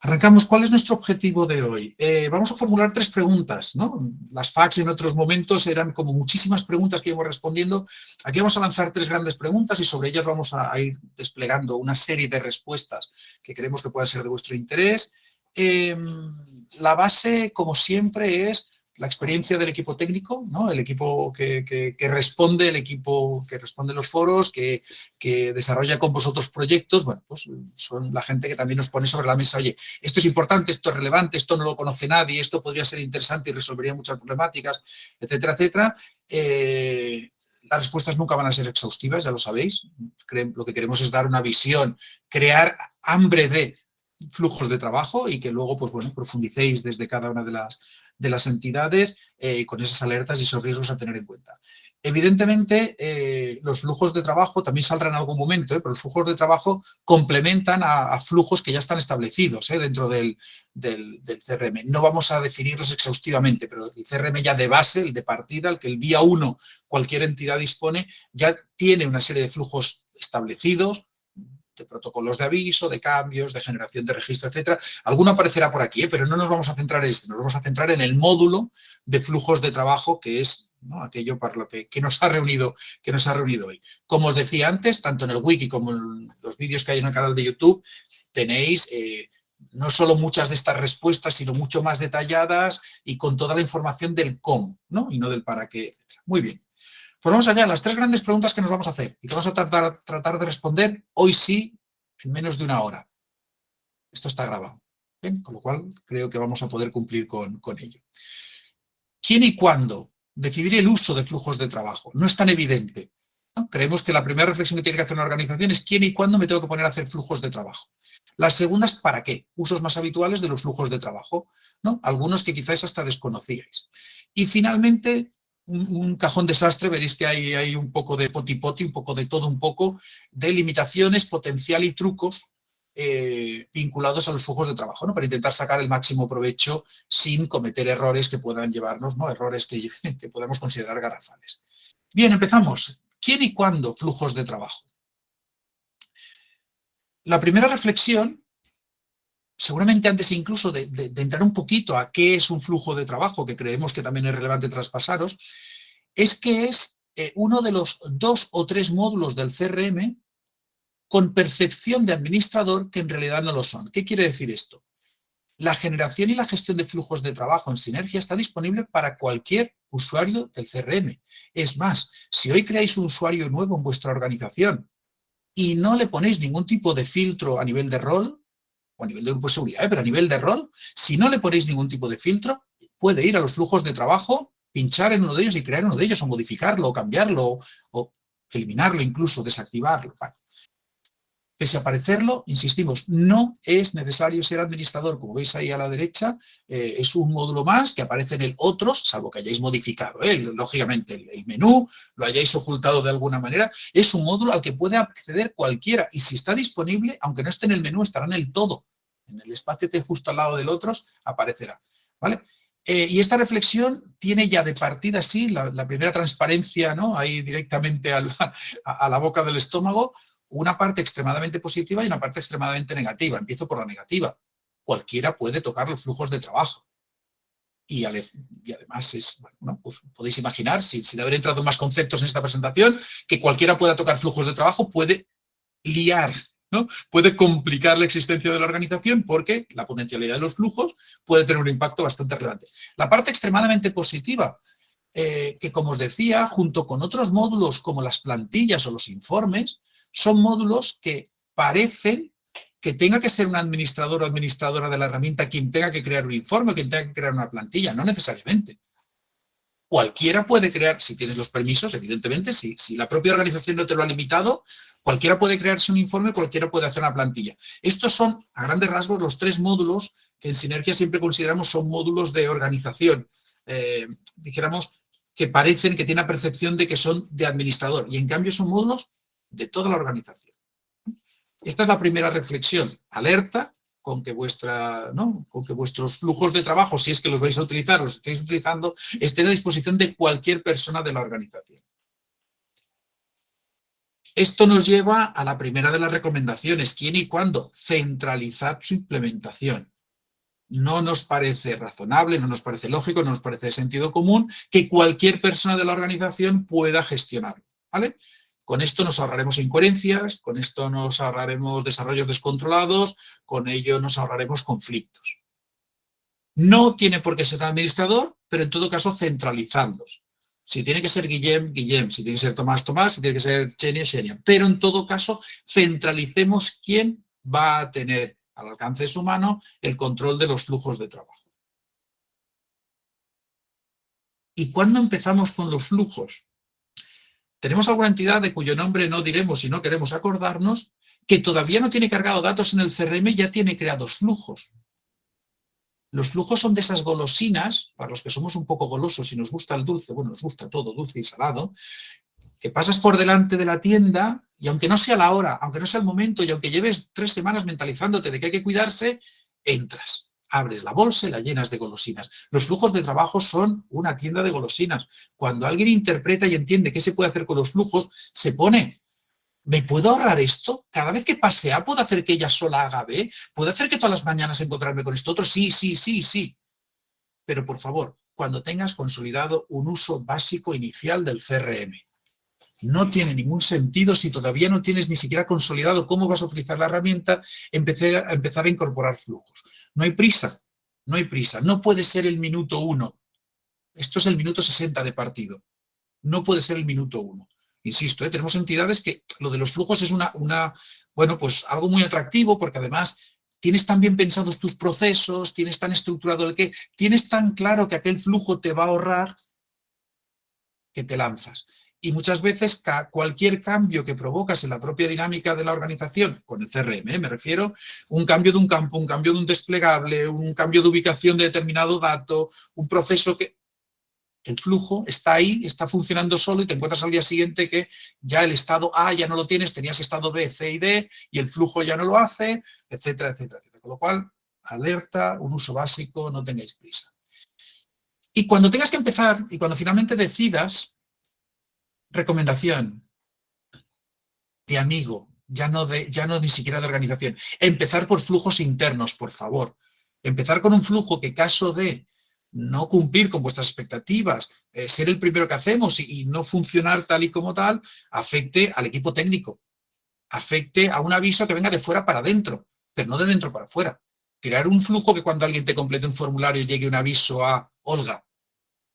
Arrancamos. ¿Cuál es nuestro objetivo de hoy? Vamos a formular 3 preguntas, ¿no? Las FAQs en otros momentos eran como muchísimas preguntas que íbamos respondiendo. Aquí vamos a lanzar 3 grandes preguntas y sobre ellas vamos a ir desplegando una serie de respuestas que creemos que puedan ser de vuestro interés. La base, como siempre, es la experiencia del equipo técnico, ¿no? El equipo que responde, el equipo que responde los foros, que desarrolla con vosotros proyectos. Bueno, pues son la gente que también nos pone sobre la mesa, oye, esto es importante, esto es relevante, esto no lo conoce nadie, esto podría ser interesante y resolvería muchas problemáticas, etcétera, etcétera. Las respuestas nunca van a ser exhaustivas, ya lo sabéis. Lo que queremos es dar una visión, crear hambre de flujos de trabajo y que luego, pues bueno, profundicéis desde cada una de las entidades con esas alertas y esos riesgos a tener en cuenta. Evidentemente, los flujos de trabajo también saldrán en algún momento, pero los flujos de trabajo complementan a flujos que ya están establecidos dentro del CRM. No vamos a definirlos exhaustivamente, pero el CRM ya de base, el de partida, el que el día 1 cualquier entidad dispone, ya tiene una serie de flujos establecidos, de protocolos de aviso, de cambios, de generación de registro, etcétera. Alguno aparecerá por aquí, pero no nos vamos a centrar en este, nos vamos a centrar en el módulo de flujos de trabajo, que es, ¿no?, aquello para lo que nos ha reunido hoy. Como os decía antes, tanto en el wiki como en los vídeos que hay en el canal de YouTube, tenéis no solo muchas de estas respuestas, sino mucho más detalladas y con toda la información del cómo, ¿no?, y no del para qué, etcétera. Muy bien. Pues vamos allá, las 3 grandes preguntas que nos vamos a hacer y que vamos a tratar de responder hoy sí en menos de 1 hora. Esto está grabado, ¿bien? Con lo cual creo que vamos a poder cumplir con ello. ¿Quién y cuándo decidir el uso de flujos de trabajo? No es tan evidente, ¿no? Creemos que la primera reflexión que tiene que hacer una organización es quién y cuándo me tengo que poner a hacer flujos de trabajo. La segunda es ¿para qué? Usos más habituales de los flujos de trabajo, ¿no? Algunos que quizás hasta desconocíais. Y finalmente, un cajón desastre, veréis que hay un poco de poti-poti, un poco de todo un poco, de limitaciones, potencial y trucos vinculados a los flujos de trabajo, ¿no?, para intentar sacar el máximo provecho sin cometer errores que puedan llevarnos, ¿no?, errores que podamos considerar garrafales. Bien, empezamos. ¿Quién y cuándo flujos de trabajo? La primera reflexión, seguramente antes incluso de entrar un poquito a qué es un flujo de trabajo, que creemos que también es relevante traspasaros, es que es uno de los 2 o 3 módulos del CRM con percepción de administrador que en realidad no lo son. ¿Qué quiere decir esto? La generación y la gestión de flujos de trabajo en Sinergia está disponible para cualquier usuario del CRM. Es más, si hoy creáis un usuario nuevo en vuestra organización y no le ponéis ningún tipo de filtro a nivel de rol, o a nivel de grupo de seguridad, pero a nivel de rol, si no le ponéis ningún tipo de filtro, puede ir a los flujos de trabajo, pinchar en uno de ellos y crear uno de ellos, o modificarlo, o cambiarlo, o eliminarlo incluso, desactivarlo. Vale. Pese a parecerlo, insistimos, no es necesario ser administrador. Como veis ahí a la derecha, es un módulo más que aparece en el otros, salvo que hayáis modificado, lógicamente, el menú, lo hayáis ocultado de alguna manera. Es un módulo al que puede acceder cualquiera y si está disponible, aunque no esté en el menú, estará en el todo. En el espacio que hay justo al lado del otros aparecerá, ¿vale? Y esta reflexión tiene ya de partida, sí, la primera transparencia, ¿no?, ahí directamente a la boca del estómago, una parte extremadamente positiva y una parte extremadamente negativa. Empiezo por la negativa. Cualquiera puede tocar los flujos de trabajo. Y además bueno, pues podéis imaginar, sin haber entrado en más conceptos en esta presentación, que cualquiera pueda tocar flujos de trabajo puede liar, ¿no?, puede complicar la existencia de la organización porque la potencialidad de los flujos puede tener un impacto bastante relevante. La parte extremadamente positiva, que como os decía, junto con otros módulos como las plantillas o los informes, son módulos que parecen que tenga que ser un administrador o administradora de la herramienta quien tenga que crear un informe, quien tenga que crear una plantilla, no necesariamente. Cualquiera puede crear, si tienes los permisos, evidentemente, si la propia organización no te lo ha limitado, cualquiera puede crearse un informe, cualquiera puede hacer una plantilla. Estos son, a grandes rasgos, los 3 módulos que en Sinergia siempre consideramos son módulos de organización. Dijéramos que parecen que tienen la percepción de que son de administrador y en cambio son módulos de toda la organización. Esta es la primera reflexión. Alerta con que vuestros flujos de trabajo, si es que los vais a utilizar, los estáis utilizando, estén a disposición de cualquier persona de la organización. Esto nos lleva a la primera de las recomendaciones. ¿Quién y cuándo? Centralizar su implementación. No nos parece razonable, no nos parece lógico, no nos parece de sentido común que cualquier persona de la organización pueda gestionarlo, ¿vale? Con esto nos ahorraremos incoherencias, con esto nos ahorraremos desarrollos descontrolados, con ello nos ahorraremos conflictos. No tiene por qué ser administrador, pero en todo caso centralizadlos. Si tiene que ser Guillem, Guillem. Si tiene que ser Tomás, Tomás. Si tiene que ser Xenia, Xenia. Pero en todo caso centralicemos quién va a tener al alcance de su mano el control de los flujos de trabajo. ¿Y cuándo empezamos con los flujos? Tenemos alguna entidad de cuyo nombre no diremos si no queremos acordarnos, que todavía no tiene cargado datos en el CRM, ya tiene creados flujos. Los flujos son de esas golosinas, para los que somos un poco golosos y nos gusta el dulce, bueno, nos gusta todo, dulce y salado, que pasas por delante de la tienda y aunque no sea la hora, aunque no sea el momento y aunque lleves 3 semanas mentalizándote de que hay que cuidarse, entras, abres la bolsa y la llenas de golosinas. Los flujos de trabajo son una tienda de golosinas. Cuando alguien interpreta y entiende qué se puede hacer con los flujos, se pone... ¿Me puedo ahorrar esto? Cada vez que pase A, ¿puedo hacer que ella sola haga B? ¿Puedo hacer que todas las mañanas encontrarme con esto otro? Sí, sí, sí, sí. Pero por favor, cuando tengas consolidado un uso básico inicial del CRM. No tiene ningún sentido si todavía no tienes ni siquiera consolidado cómo vas a utilizar la herramienta, empezar a incorporar flujos. No hay prisa, no hay prisa. No puede ser el minuto 1. Esto es el minuto 60 de partido. No puede ser el minuto 1. Insisto, tenemos entidades que lo de los flujos es bueno, pues algo muy atractivo porque además tienes tan bien pensados tus procesos, tienes tan estructurado el qué, tienes tan claro que aquel flujo te va a ahorrar que te lanzas. Y muchas veces cualquier cambio que provocas en la propia dinámica de la organización, con el CRM me refiero, un cambio de un campo, un cambio de un desplegable, un cambio de ubicación de determinado dato, un proceso que... El flujo está ahí, está funcionando solo y te encuentras al día siguiente que ya el estado A ya no lo tienes, tenías estado B, C y D y el flujo ya no lo hace, etcétera, etcétera, etcétera. Con lo cual, alerta, un uso básico, no tengáis prisa. Y cuando tengas que empezar y cuando finalmente decidas, recomendación de amigo, ya no ni siquiera de organización, empezar por flujos internos, por favor. Empezar con un flujo que caso de no cumplir con vuestras expectativas, ser el primero que hacemos y no funcionar tal y como tal, afecte al equipo técnico, afecte a un aviso que venga de fuera para adentro, pero no de dentro para afuera. Crear un flujo que cuando alguien te complete un formulario llegue un aviso a Olga,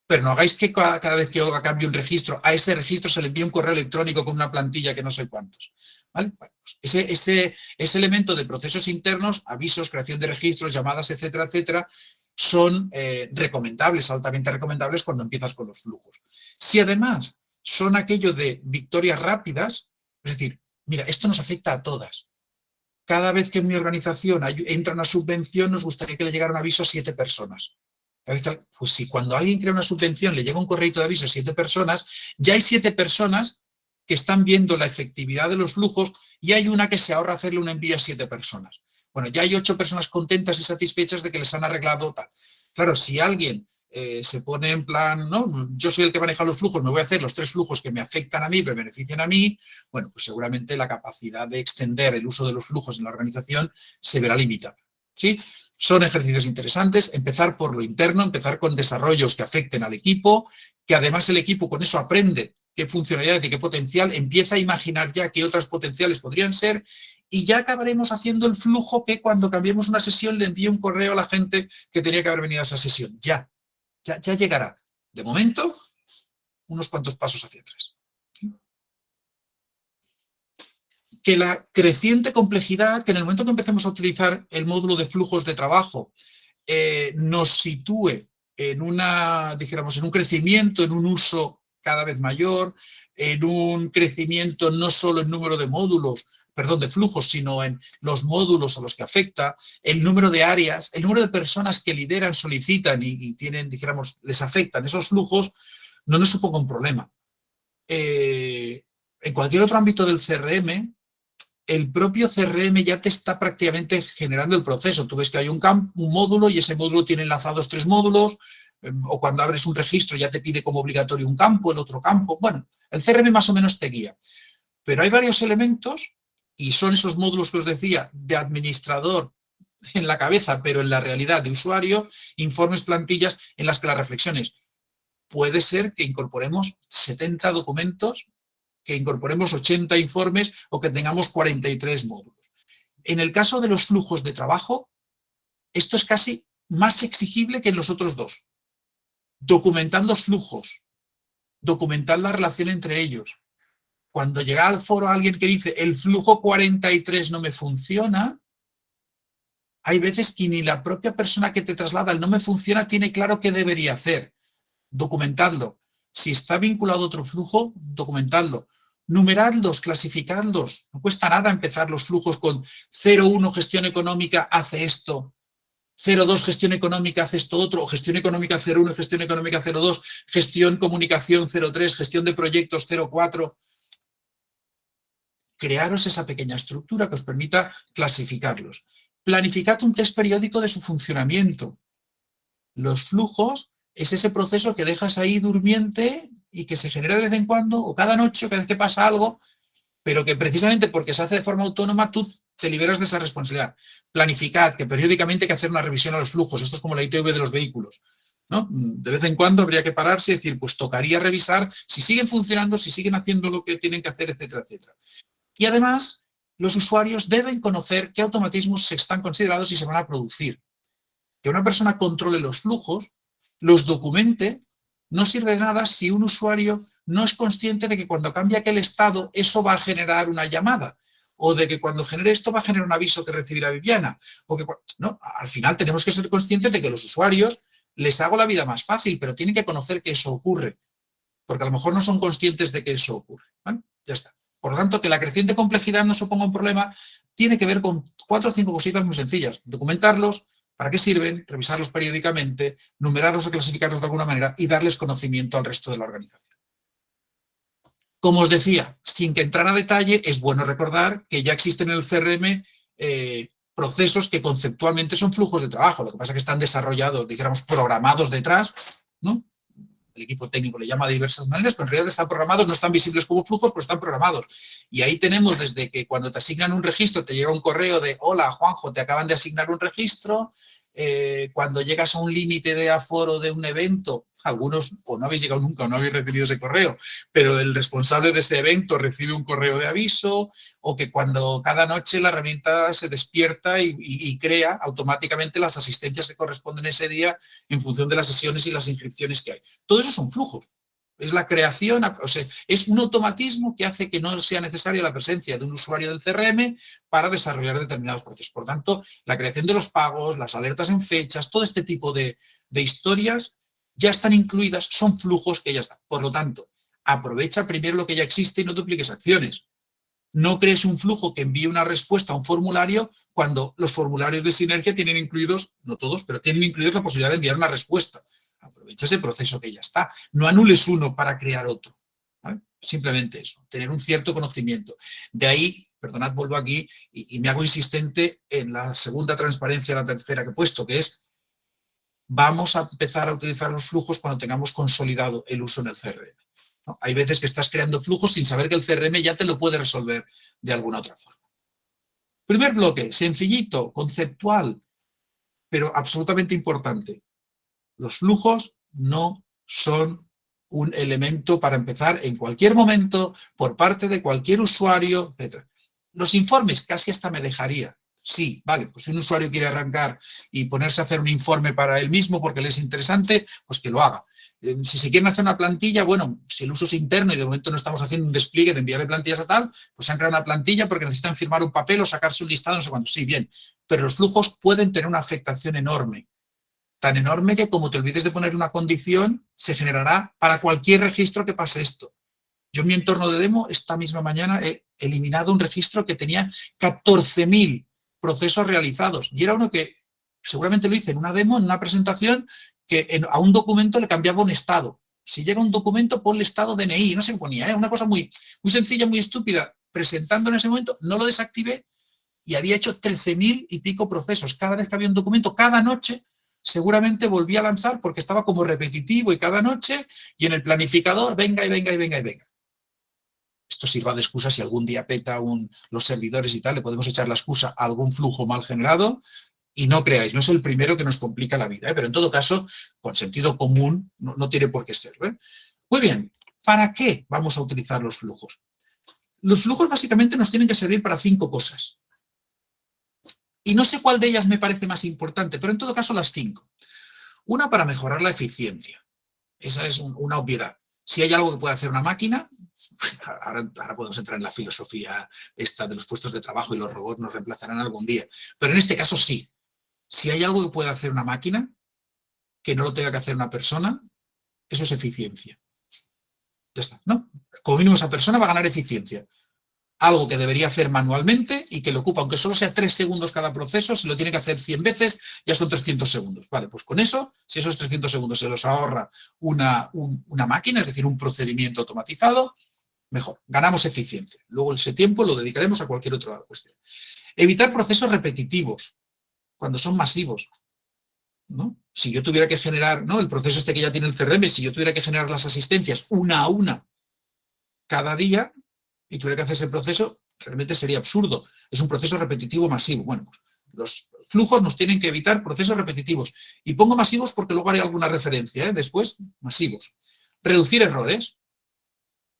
pero no hagáis que cada vez que Olga cambie un registro, a ese registro se le envíe un correo electrónico con una plantilla que no sé cuántos. ¿Vale? Bueno, pues ese elemento de procesos internos, avisos, creación de registros, llamadas, etcétera, etcétera, son recomendables, altamente recomendables cuando empiezas con los flujos. Si además son aquello de victorias rápidas, es decir, mira, esto nos afecta a todas. Cada vez que en mi organización entra una subvención, nos gustaría que le llegara un aviso a 7 personas. Pues si cuando alguien crea una subvención le llega un correo de aviso a 7 personas, ya hay 7 personas que están viendo la efectividad de los flujos y hay una que se ahorra hacerle un envío a 7 personas. Bueno, ya hay 8 personas contentas y satisfechas de que les han arreglado tal. Claro, si alguien se pone en plan, no, yo soy el que maneja los flujos, me voy a hacer los 3 flujos que me afectan a mí, me benefician a mí, bueno, pues seguramente la capacidad de extender el uso de los flujos en la organización se verá limitada. ¿Sí? Son ejercicios interesantes, empezar por lo interno, empezar con desarrollos que afecten al equipo, que además el equipo con eso aprende qué funcionalidad y qué potencial, empieza a imaginar ya qué otras potenciales podrían ser y ya acabaremos haciendo el flujo que cuando cambiemos una sesión le envíe un correo a la gente que tenía que haber venido a esa sesión. Ya llegará. De momento, unos cuantos pasos hacia atrás. Que la creciente complejidad, que en el momento que empecemos a utilizar el módulo de flujos de trabajo, nos sitúe en en un crecimiento, en un uso cada vez mayor, en un crecimiento no solo en número de módulos, de flujos, sino en los módulos a los que afecta, el número de áreas, el número de personas que lideran, solicitan y tienen, les afectan esos flujos, no nos suponga un problema. En cualquier otro ámbito del CRM, el propio CRM ya te está prácticamente generando el proceso. Tú ves que hay un módulo y ese módulo tiene enlazados 3 módulos, o cuando abres un registro ya te pide como obligatorio un campo, el otro campo. Bueno, el CRM más o menos te guía. Pero hay varios elementos y son esos módulos que os decía de administrador en la cabeza, pero en la realidad de usuario, informes, plantillas en las que las reflexiones. Puede ser que incorporemos 70 documentos, que incorporemos 80 informes o que tengamos 43 módulos. En el caso de los flujos de trabajo, esto es casi más exigible que en los otros dos. Documentar los flujos, documentar la relación entre ellos. Cuando llega al foro alguien que dice el flujo 43 no me funciona, hay veces que ni la propia persona que te traslada el no me funciona tiene claro qué debería hacer. Documentadlo. Si está vinculado a otro flujo, documentadlo. Numeradlos, clasificadlos. No cuesta nada empezar los flujos con 0,1 gestión económica hace esto, 0,2 gestión económica hace esto otro, o gestión económica 0,1, gestión económica 0,2, gestión comunicación 0,3, gestión de proyectos 0,4. Crearos esa pequeña estructura que os permita clasificarlos. Planificad un test periódico de su funcionamiento. Los flujos es ese proceso que dejas ahí durmiente y que se genera de vez en cuando, o cada noche, o cada vez que pasa algo, pero que precisamente porque se hace de forma autónoma, tú te liberas de esa responsabilidad. Planificad, que periódicamente hay que hacer una revisión a los flujos. Esto es como la ITV de los vehículos, ¿no? De vez en cuando habría que pararse y decir, pues tocaría revisar si siguen funcionando, si siguen haciendo lo que tienen que hacer, etcétera, etcétera. Y además, los usuarios deben conocer qué automatismos se están considerados y se van a producir. Que una persona controle los flujos, los documente, no sirve de nada si un usuario no es consciente de que cuando cambia aquel estado, eso va a generar una llamada, o de que cuando genere esto va a generar un aviso que recibirá Viviana. O que, no, al final tenemos que ser conscientes de que los usuarios les hago la vida más fácil, pero tienen que conocer que eso ocurre, porque a lo mejor no son conscientes de que eso ocurre. ¿Vale? Ya está. Por lo tanto, que la creciente complejidad no suponga un problema tiene que ver con 4 o 5 cositas muy sencillas. Documentarlos, para qué sirven, revisarlos periódicamente, numerarlos o clasificarlos de alguna manera y darles conocimiento al resto de la organización. Como os decía, sin que entrar a detalle, es bueno recordar que ya existen en el CRM procesos que conceptualmente son flujos de trabajo. Lo que pasa es que están desarrollados, dijéramos, programados detrás, ¿no? El equipo técnico le llama de diversas maneras, pero en realidad están programados, no están visibles como flujos, pero están programados. Y ahí tenemos desde que cuando te asignan un registro, te llega un correo de hola, Juanjo, te acaban de asignar un registro. Cuando llegas a un límite de aforo de un evento, algunos o no habéis llegado nunca o no habéis recibido ese correo, pero el responsable de ese evento recibe un correo de aviso, o que cuando cada noche la herramienta se despierta y crea automáticamente las asistencias que corresponden ese día en función de las sesiones y las inscripciones que hay. Todo eso son flujos. Es la creación, o sea, es un automatismo que hace que no sea necesaria la presencia de un usuario del CRM para desarrollar determinados procesos. Por tanto, la creación de los pagos, las alertas en fechas, todo este tipo de historias ya están incluidas, son flujos que ya están. Por lo tanto, aprovecha primero lo que ya existe y no dupliques acciones. No crees un flujo que envíe una respuesta a un formulario cuando los formularios de sinergia tienen incluidos, no todos, pero tienen incluidos la posibilidad de enviar una respuesta. Aprovecha ese proceso que ya está. No anules uno para crear otro. ¿Vale? Simplemente eso, tener un cierto conocimiento. De ahí, perdonad, vuelvo aquí y me hago insistente en la segunda transparencia, la tercera que he puesto, que es vamos a empezar a utilizar los flujos cuando tengamos consolidado el uso en el CRM. ¿No? Hay veces que estás creando flujos sin saber que el CRM ya te lo puede resolver de alguna otra forma. Primer bloque, sencillito, conceptual, pero absolutamente importante. Los flujos no son un elemento para empezar en cualquier momento por parte de cualquier usuario, etc. Los informes casi hasta me dejaría. Sí, vale, pues si un usuario quiere arrancar y ponerse a hacer un informe para él mismo porque le es interesante, pues que lo haga. Si se quieren hacer una plantilla, bueno, si el uso es interno y de momento no estamos haciendo un despliegue de enviarle plantillas a tal, pues se han creado una plantilla porque necesitan firmar un papel o sacarse un listado, no sé cuándo. Sí, bien, pero los flujos pueden tener una afectación enorme. Tan enorme que como te olvides de poner una condición, se generará para cualquier registro que pase esto. Yo en mi entorno de demo, esta misma mañana, he eliminado un registro que tenía 14.000 procesos realizados. Y era uno que seguramente lo hice en una demo, en una presentación, que a un documento le cambiaba un estado. Si llega un documento, ponle estado DNI. No se ponía, una cosa muy, muy sencilla, muy estúpida. Presentando en ese momento, no lo desactivé y había hecho 13.000 y pico procesos. Cada vez que había un documento, cada noche, seguramente volví a lanzar porque estaba como repetitivo y cada noche, y en el planificador, venga y venga y venga y venga. Esto sirva de excusa si algún día peta los servidores y tal, le podemos echar la excusa a algún flujo mal generado, Y no creáis, no es el primero que nos complica la vida, ¿eh? Pero en todo caso, con sentido común, no tiene por qué serlo, ¿eh? Muy bien, ¿para qué vamos a utilizar los flujos? Los flujos básicamente nos tienen que servir para 5 cosas. Y no sé cuál de ellas me parece más importante, pero en todo caso las 5. Una, para mejorar la eficiencia. Esa es una obviedad. Si hay algo que puede hacer una máquina, ahora podemos entrar en la filosofía esta de los puestos de trabajo y los robots nos reemplazarán algún día. Pero en este caso sí. Si hay algo que puede hacer una máquina, que no lo tenga que hacer una persona, eso es eficiencia. Ya está, ¿no? Como mínimo esa persona va a ganar eficiencia. Algo que debería hacer manualmente y que le ocupa, aunque solo sea 3 segundos cada proceso, si lo tiene que hacer 100 veces, ya son 300 segundos. Vale, pues con eso, si esos 300 segundos se los ahorra una máquina, es decir, un procedimiento automatizado, mejor, ganamos eficiencia. Luego ese tiempo lo dedicaremos a cualquier otra cuestión. Evitar procesos repetitivos, cuando son masivos, ¿no? Si yo tuviera que generar, ¿no?, el proceso este que ya tiene el CRM, si yo tuviera que generar las asistencias una a una cada día y tuviera que hacer ese proceso, realmente sería absurdo. Es un proceso repetitivo masivo. Bueno, pues los flujos nos tienen que evitar procesos repetitivos. Y pongo masivos porque luego haré alguna referencia, ¿eh? Después, masivos. Reducir errores.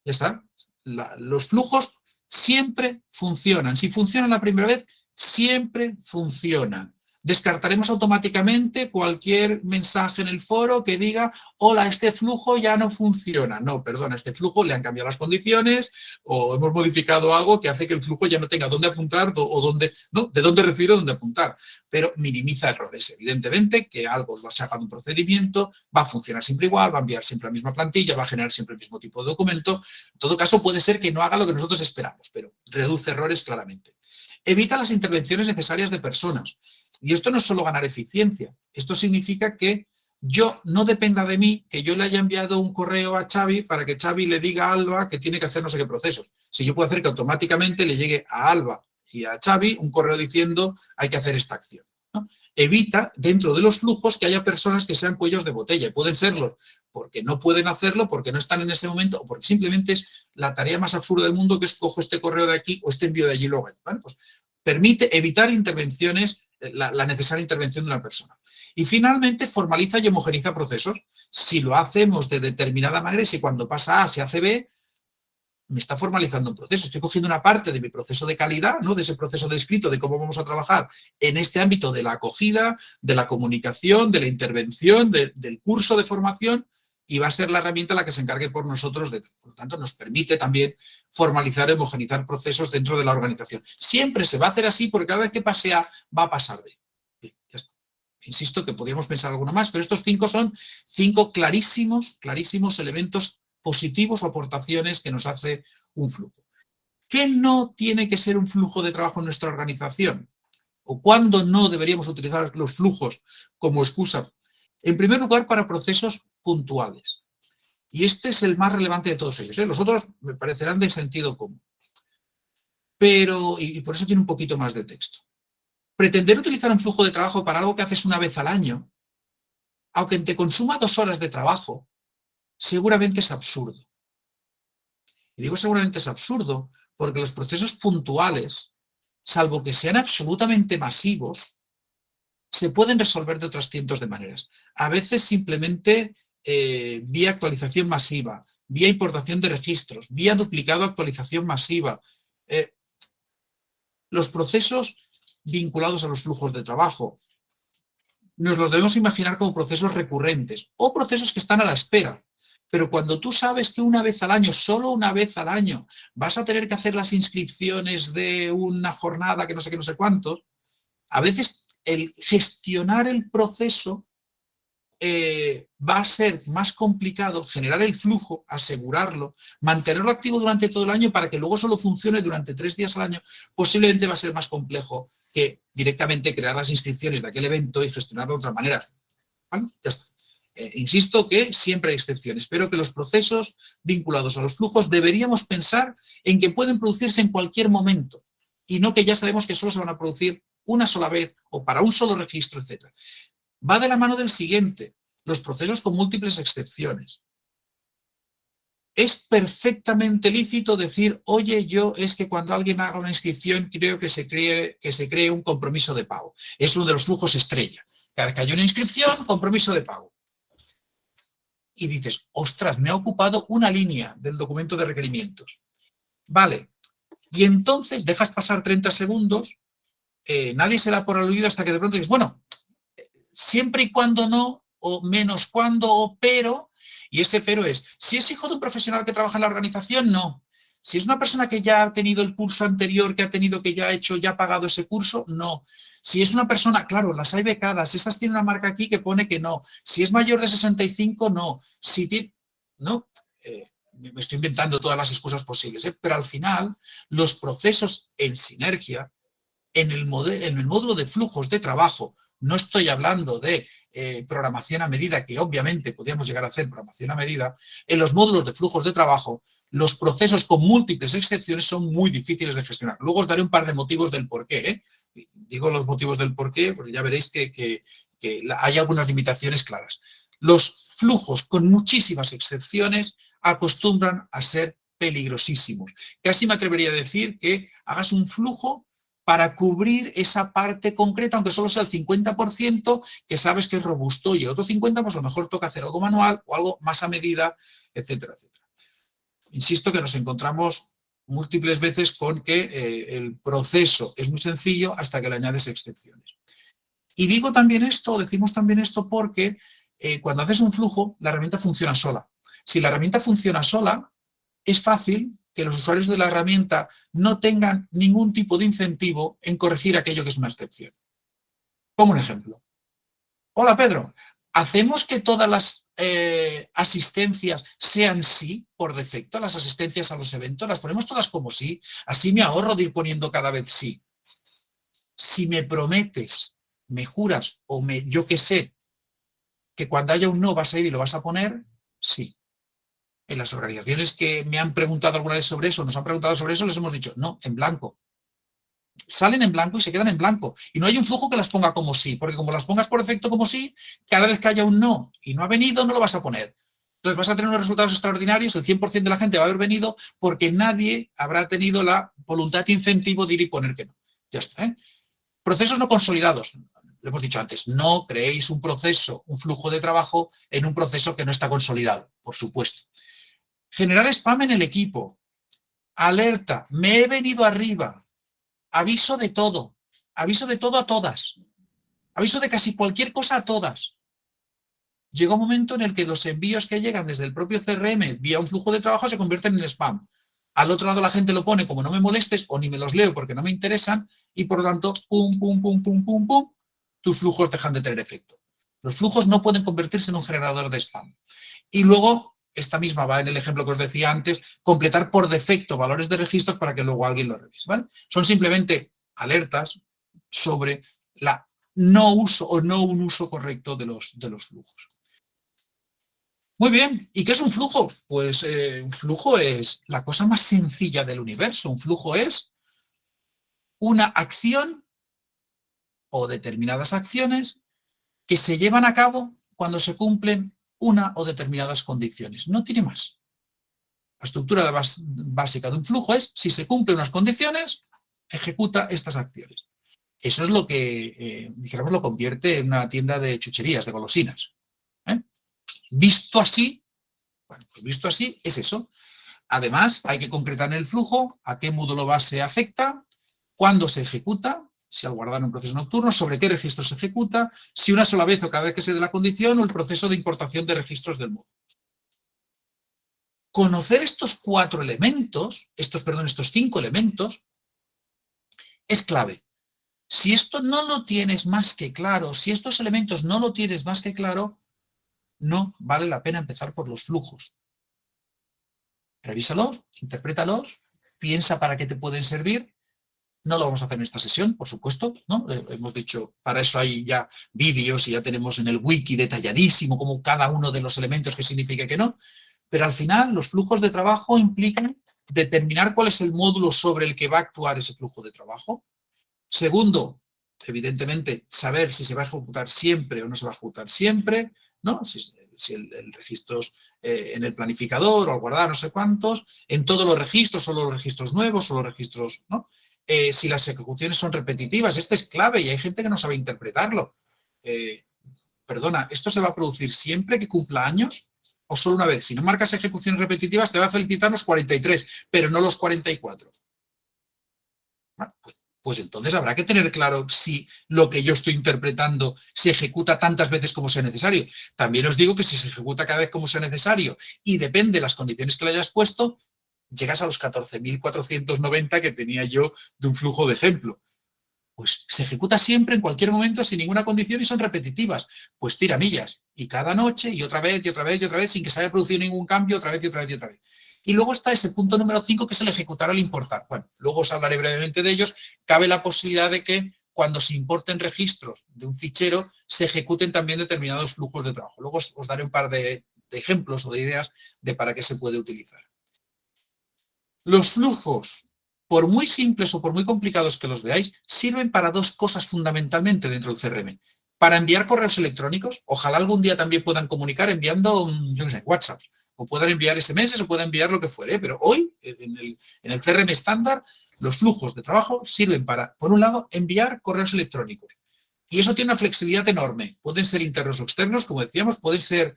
Ya está. Los flujos siempre funcionan. Si funcionan la primera vez, siempre funcionan. Descartaremos automáticamente cualquier mensaje en el foro que diga, hola, este flujo ya no funciona. No, perdona, este flujo le han cambiado las condiciones o hemos modificado algo que hace que el flujo ya no tenga dónde apuntar o dónde, ¿no?, de dónde recibir o dónde apuntar. Pero minimiza errores. Evidentemente que algo lo ha sacado un procedimiento, va a funcionar siempre igual, va a enviar siempre la misma plantilla, va a generar siempre el mismo tipo de documento. En todo caso, puede ser que no haga lo que nosotros esperamos, pero reduce errores claramente. Evita las intervenciones necesarias de personas. Y esto no es solo ganar eficiencia. Esto significa que yo no dependa de mí, que yo le haya enviado un correo a Xavi para que Xavi le diga a Alba que tiene que hacer no sé qué procesos. Si yo puedo hacer que automáticamente le llegue a Alba y a Xavi un correo diciendo hay que hacer esta acción, ¿no? Evita dentro de los flujos que haya personas que sean cuellos de botella. Y pueden serlo porque no pueden hacerlo, porque no están en ese momento o porque simplemente es la tarea más absurda del mundo, que es cojo este correo de aquí o este envío de allí luego. ¿Vale? Pues permite evitar intervenciones, la necesaria intervención de una persona. Y finalmente formaliza y homogeniza procesos. Si lo hacemos de determinada manera y si cuando pasa A se hace B, me está formalizando un proceso. Estoy cogiendo una parte de mi proceso de calidad, ¿no?, de ese proceso descrito de cómo vamos a trabajar en este ámbito de la acogida, de la comunicación, de la intervención, del curso de formación, y va a ser la herramienta la que se encargue por nosotros. Por lo tanto, nos permite también formalizar y homogeneizar procesos dentro de la organización. Siempre se va a hacer así porque cada vez que pase A va a pasar B. Bien, ya está. Insisto que podríamos pensar alguno más, pero estos 5 son 5 clarísimos elementos positivos o aportaciones que nos hace un flujo. ¿Qué no tiene que ser un flujo de trabajo en nuestra organización? ¿O cuándo no deberíamos utilizar los flujos como excusa? En primer lugar, para procesos puntuales. Y este es el más relevante de todos ellos, ¿eh? Los otros me parecerán de sentido común. Pero, y por eso tiene un poquito más de texto. Pretender utilizar un flujo de trabajo para algo que haces una vez al año, aunque te consuma 2 horas de trabajo, seguramente es absurdo. Y digo seguramente es absurdo porque los procesos puntuales, salvo que sean absolutamente masivos, se pueden resolver de otras cientos de maneras. A veces simplemente vía actualización masiva, vía importación de registros, vía duplicado actualización masiva. Los procesos vinculados a los flujos de trabajo nos los debemos imaginar como procesos recurrentes o procesos que están a la espera. Pero cuando tú sabes que una vez al año, solo una vez al año, vas a tener que hacer las inscripciones de una jornada que no sé qué, no sé cuántos, a veces el gestionar el proceso va a ser más complicado, generar el flujo, asegurarlo, mantenerlo activo durante todo el año para que luego solo funcione durante 3 días al año, posiblemente va a ser más complejo que directamente crear las inscripciones de aquel evento y gestionarlo de otra manera. ¿Vale? Ya está. Insisto que siempre hay excepciones, pero que los procesos vinculados a los flujos deberíamos pensar en que pueden producirse en cualquier momento y no que ya sabemos que solo se van a producir una sola vez o para un solo registro, etc. Va de la mano del siguiente, los procesos con múltiples excepciones. es perfectamente lícito decir, oye, yo es que cuando alguien haga una inscripción creo que se cree un compromiso de pago. Es uno de los flujos estrella. Cada vez que hay una inscripción, compromiso de pago. Y dices, ostras, me ha ocupado una línea del documento de requerimientos. Vale. Y entonces dejas pasar 30 segundos, nadie se da por aludido hasta que de pronto dices, bueno, siempre y cuando no, o menos cuando, o pero, y ese pero es, si es hijo de un profesional que trabaja en la organización, no. Si es una persona que ya ha tenido el curso anterior, que ha tenido, que ya ha hecho, ya ha pagado ese curso, no. Si es una persona, claro, las hay becadas, esas tienen una marca aquí que pone que no. Si es mayor de 65, no. Si tiene, no. Me estoy inventando todas las excusas posibles, pero al final los procesos en sinergia, en el módulo de flujos de trabajo, no estoy hablando de programación a medida, que obviamente podríamos llegar a hacer programación a medida, en los módulos de flujos de trabajo, los procesos con múltiples excepciones son muy difíciles de gestionar. Luego os daré un par de motivos del por qué. Digo los motivos del por qué, porque ya veréis que hay algunas limitaciones claras. Los flujos con muchísimas excepciones acostumbran a ser peligrosísimos. Casi me atrevería a decir que hagas un flujo para cubrir esa parte concreta, aunque solo sea el 50%, que sabes que es robusto, y el otro 50%, pues a lo mejor toca hacer algo manual o algo más a medida, etcétera, etcétera. Insisto que nos encontramos múltiples veces con que el proceso es muy sencillo hasta que le añades excepciones. Y digo también esto, decimos también esto porque cuando haces un flujo, la herramienta funciona sola. Si la herramienta funciona sola, es fácil que los usuarios de la herramienta no tengan ningún tipo de incentivo en corregir aquello que es una excepción. Pongo un ejemplo. Hola, Pedro. ¿Hacemos que todas las asistencias sean sí por defecto? Las asistencias a los eventos, las ponemos todas como sí. Así me ahorro de ir poniendo cada vez sí. Si me prometes, me juras o yo que sé, que cuando haya un no vas a ir y lo vas a poner, sí. En las organizaciones que me han preguntado alguna vez sobre eso, nos han preguntado sobre eso, les hemos dicho, no, en blanco. Salen en blanco y se quedan en blanco. Y no hay un flujo que las ponga como sí, porque como las pongas por defecto como sí, cada vez que haya un no y no ha venido, no lo vas a poner. Entonces vas a tener unos resultados extraordinarios, el 100% de la gente va a haber venido porque nadie habrá tenido la voluntad e incentivo de ir y poner que no. Ya está. Procesos no consolidados. Lo hemos dicho antes, no creéis un proceso, un flujo de trabajo en un proceso que no está consolidado, por supuesto. Generar spam en el equipo. Alerta, me he venido arriba. Aviso de todo a todas. Aviso de casi cualquier cosa a todas. Llega un momento en el que los envíos que llegan desde el propio CRM vía un flujo de trabajo se convierten en spam. Al otro lado la gente lo pone como no me molestes o ni me los leo porque no me interesan y por lo tanto, pum, pum, pum, pum, pum, pum, tus flujos dejan de tener efecto. Los flujos no pueden convertirse en un generador de spam. Y luego, esta misma va en el ejemplo que os decía antes, completar por defecto valores de registros para que luego alguien lo revise. ¿Vale? Son simplemente alertas sobre la no uso o no un uso correcto de los flujos. Muy bien, ¿y qué es un flujo? Pues un flujo es la cosa más sencilla del universo. Un flujo es una acción o determinadas acciones que se llevan a cabo cuando se cumplen una o determinadas condiciones. No tiene más. La estructura básica de un flujo es, si se cumplen unas condiciones, ejecuta estas acciones. Eso es lo que, dijéramos, lo convierte en una tienda de chucherías, de golosinas. Visto así, bueno, pues visto así, es eso. Además, hay que concretar en el flujo a qué módulo base afecta, cuándo se ejecuta, si al guardar un proceso nocturno, sobre qué registro se ejecuta, si una sola vez o cada vez que se dé la condición o el proceso de importación de registros del módulo. Conocer estos estos 5 elementos, es clave. Si esto no lo tienes más que claro, si estos elementos no lo tienes más que claro, no vale la pena empezar por los flujos. Revísalos, interprétalos, piensa para qué te pueden servir. No lo vamos a hacer en esta sesión, por supuesto, ¿no? Hemos dicho, para eso hay ya vídeos y ya tenemos en el wiki detalladísimo como cada uno de los elementos que significa que no, pero al final los flujos de trabajo implican determinar cuál es el módulo sobre el que va a actuar ese flujo de trabajo. Segundo, evidentemente, saber si se va a ejecutar siempre o no se va a ejecutar siempre, ¿no? Si si el registros en el planificador o al guardar no sé cuántos, en todos los registros, solo los registros nuevos, solo los registros, ¿no? Si las ejecuciones son repetitivas, este es clave y hay gente que no sabe interpretarlo. Perdona, ¿esto se va a producir siempre que cumpla años o solo una vez? Si no marcas ejecuciones repetitivas, te va a felicitar los 43, pero no los 44. Bueno, pues entonces habrá que tener claro si lo que yo estoy interpretando se ejecuta tantas veces como sea necesario. También os digo que si se ejecuta cada vez como sea necesario y depende de las condiciones que le hayas puesto, llegas a los 14.490 que tenía yo de un flujo de ejemplo. Pues se ejecuta siempre, en cualquier momento, sin ninguna condición y son repetitivas. Pues tira millas. Y cada noche, y otra vez, y otra vez, y otra vez, sin que se haya producido ningún cambio, otra vez, y otra vez, y otra vez. Y luego está ese punto número 5, que es el ejecutar al importar. Bueno, luego os hablaré brevemente de ellos. Cabe la posibilidad de que cuando se importen registros de un fichero, se ejecuten también determinados flujos de trabajo. Luego os daré un par de ejemplos o de ideas de para qué se puede utilizar. Los flujos, por muy simples o por muy complicados que los veáis, sirven para dos cosas fundamentalmente dentro del CRM. Para enviar correos electrónicos, ojalá algún día también puedan comunicar enviando, yo qué sé, WhatsApp, o puedan enviar SMS o puedan enviar lo que fuere, pero hoy, en el CRM estándar, los flujos de trabajo sirven para, por un lado, enviar correos electrónicos. Y eso tiene una flexibilidad enorme. Pueden ser internos o externos, como decíamos, pueden ser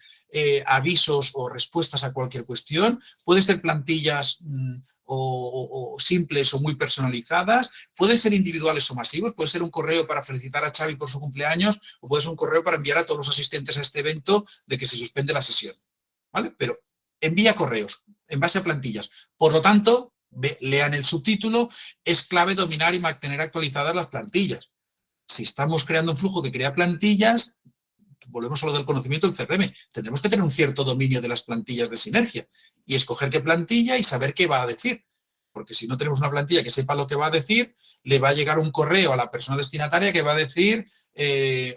avisos o respuestas a cualquier cuestión, pueden ser plantillas o simples o muy personalizadas, pueden ser individuales o masivos, puede ser un correo para felicitar a Xavi por su cumpleaños o puede ser un correo para enviar a todos los asistentes a este evento de que se suspende la sesión, ¿vale? Pero envía correos en base a plantillas. Por lo tanto, lean el subtítulo, es clave dominar y mantener actualizadas las plantillas. Si estamos creando un flujo que crea plantillas, volvemos a lo del conocimiento del CRM, tendremos que tener un cierto dominio de las plantillas de sinergia y escoger qué plantilla y saber qué va a decir. Porque si no tenemos una plantilla que sepa lo que va a decir, le va a llegar un correo a la persona destinataria que va a decir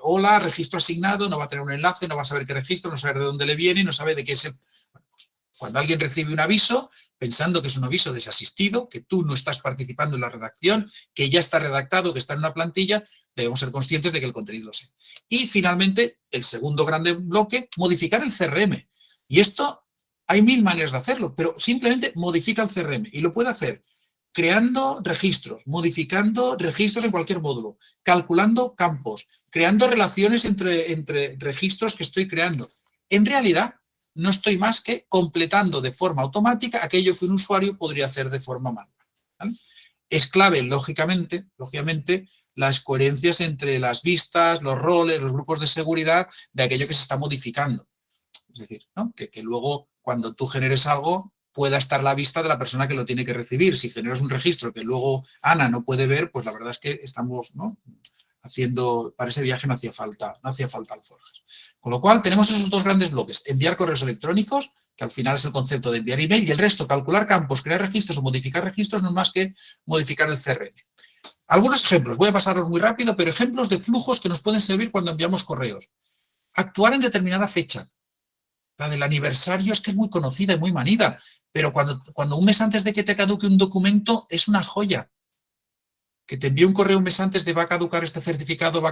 hola, registro asignado, no va a tener un enlace, no va a saber qué registro, no va a saber de dónde le viene, no sabe de qué es el... Bueno, pues, cuando alguien recibe un aviso, pensando que es un aviso desasistido, que tú no estás participando en la redacción, que ya está redactado, que está en una plantilla, debemos ser conscientes de que el contenido lo sea. Y finalmente, el segundo grande bloque, modificar el CRM. Y esto hay 1000 maneras de hacerlo, pero simplemente modifica el CRM y lo puede hacer creando registros, modificando registros en cualquier módulo, calculando campos, creando relaciones entre registros que estoy creando. En realidad, no estoy más que completando de forma automática aquello que un usuario podría hacer de forma manual, ¿vale? Es clave, lógicamente, las coherencias entre las vistas, los roles, los grupos de seguridad de aquello que se está modificando. Es decir, ¿no? que luego cuando tú generes algo pueda estar a la vista de la persona que lo tiene que recibir. Si generas un registro que luego Ana no puede ver, pues la verdad es que estamos, ¿no?, haciendo, para ese viaje no hacía falta alforjas. Con lo cual tenemos esos dos grandes bloques: enviar correos electrónicos, que al final es el concepto de enviar email, y el resto, calcular campos, crear registros o modificar registros, no es más que modificar el CRM. Algunos ejemplos, voy a pasarlos muy rápido, pero ejemplos de flujos que nos pueden servir cuando enviamos correos. Actuar en determinada fecha. La del aniversario es que es muy conocida y muy manida, pero cuando un mes antes de que te caduque un documento es una joya. Que te envíe un correo un mes antes de va a caducar este certificado, va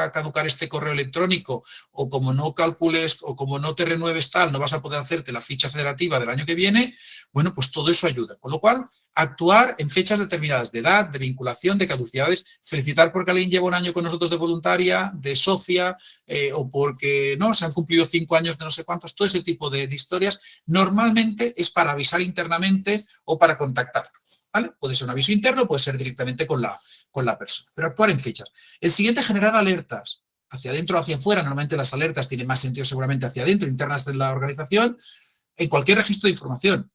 a caducar este correo electrónico, o como no calcules o como no te renueves tal, no vas a poder hacerte la ficha federativa del año que viene, bueno, pues todo eso ayuda. Con lo cual, actuar en fechas determinadas de edad, de vinculación, de caducidades, felicitar porque alguien lleva un año con nosotros de voluntaria, de socia, o porque no se han cumplido 5 años de no sé cuántos, todo ese tipo de historias, normalmente es para avisar internamente o para contactar. ¿Vale? Puede ser un aviso interno, puede ser directamente con la persona, pero actuar en fechas. El siguiente, generar alertas, hacia adentro o hacia afuera. Normalmente las alertas tienen más sentido seguramente hacia adentro, internas de la organización, en cualquier registro de información.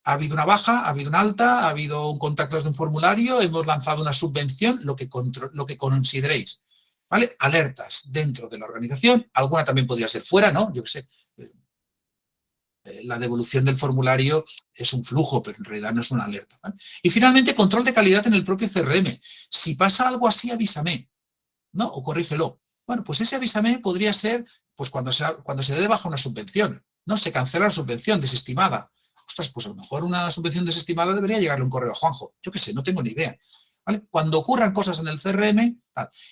Ha habido una baja, ha habido una alta, ha habido un contacto desde un formulario, hemos lanzado una subvención, lo que consideréis. ¿Vale? Alertas dentro de la organización, alguna también podría ser fuera, ¿no? Yo qué sé. La devolución del formulario es un flujo, pero en realidad no es una alerta, ¿vale? Y finalmente, control de calidad en el propio CRM. Si pasa algo así, avísame, ¿no? O corrígelo. Bueno, pues ese avísame podría ser pues cuando se dé de baja una subvención, ¿no? Se cancela la subvención desestimada. Ostras, pues a lo mejor una subvención desestimada debería llegarle un correo a Juanjo. Yo qué sé, no tengo ni idea. ¿Vale? Cuando ocurran cosas en el CRM,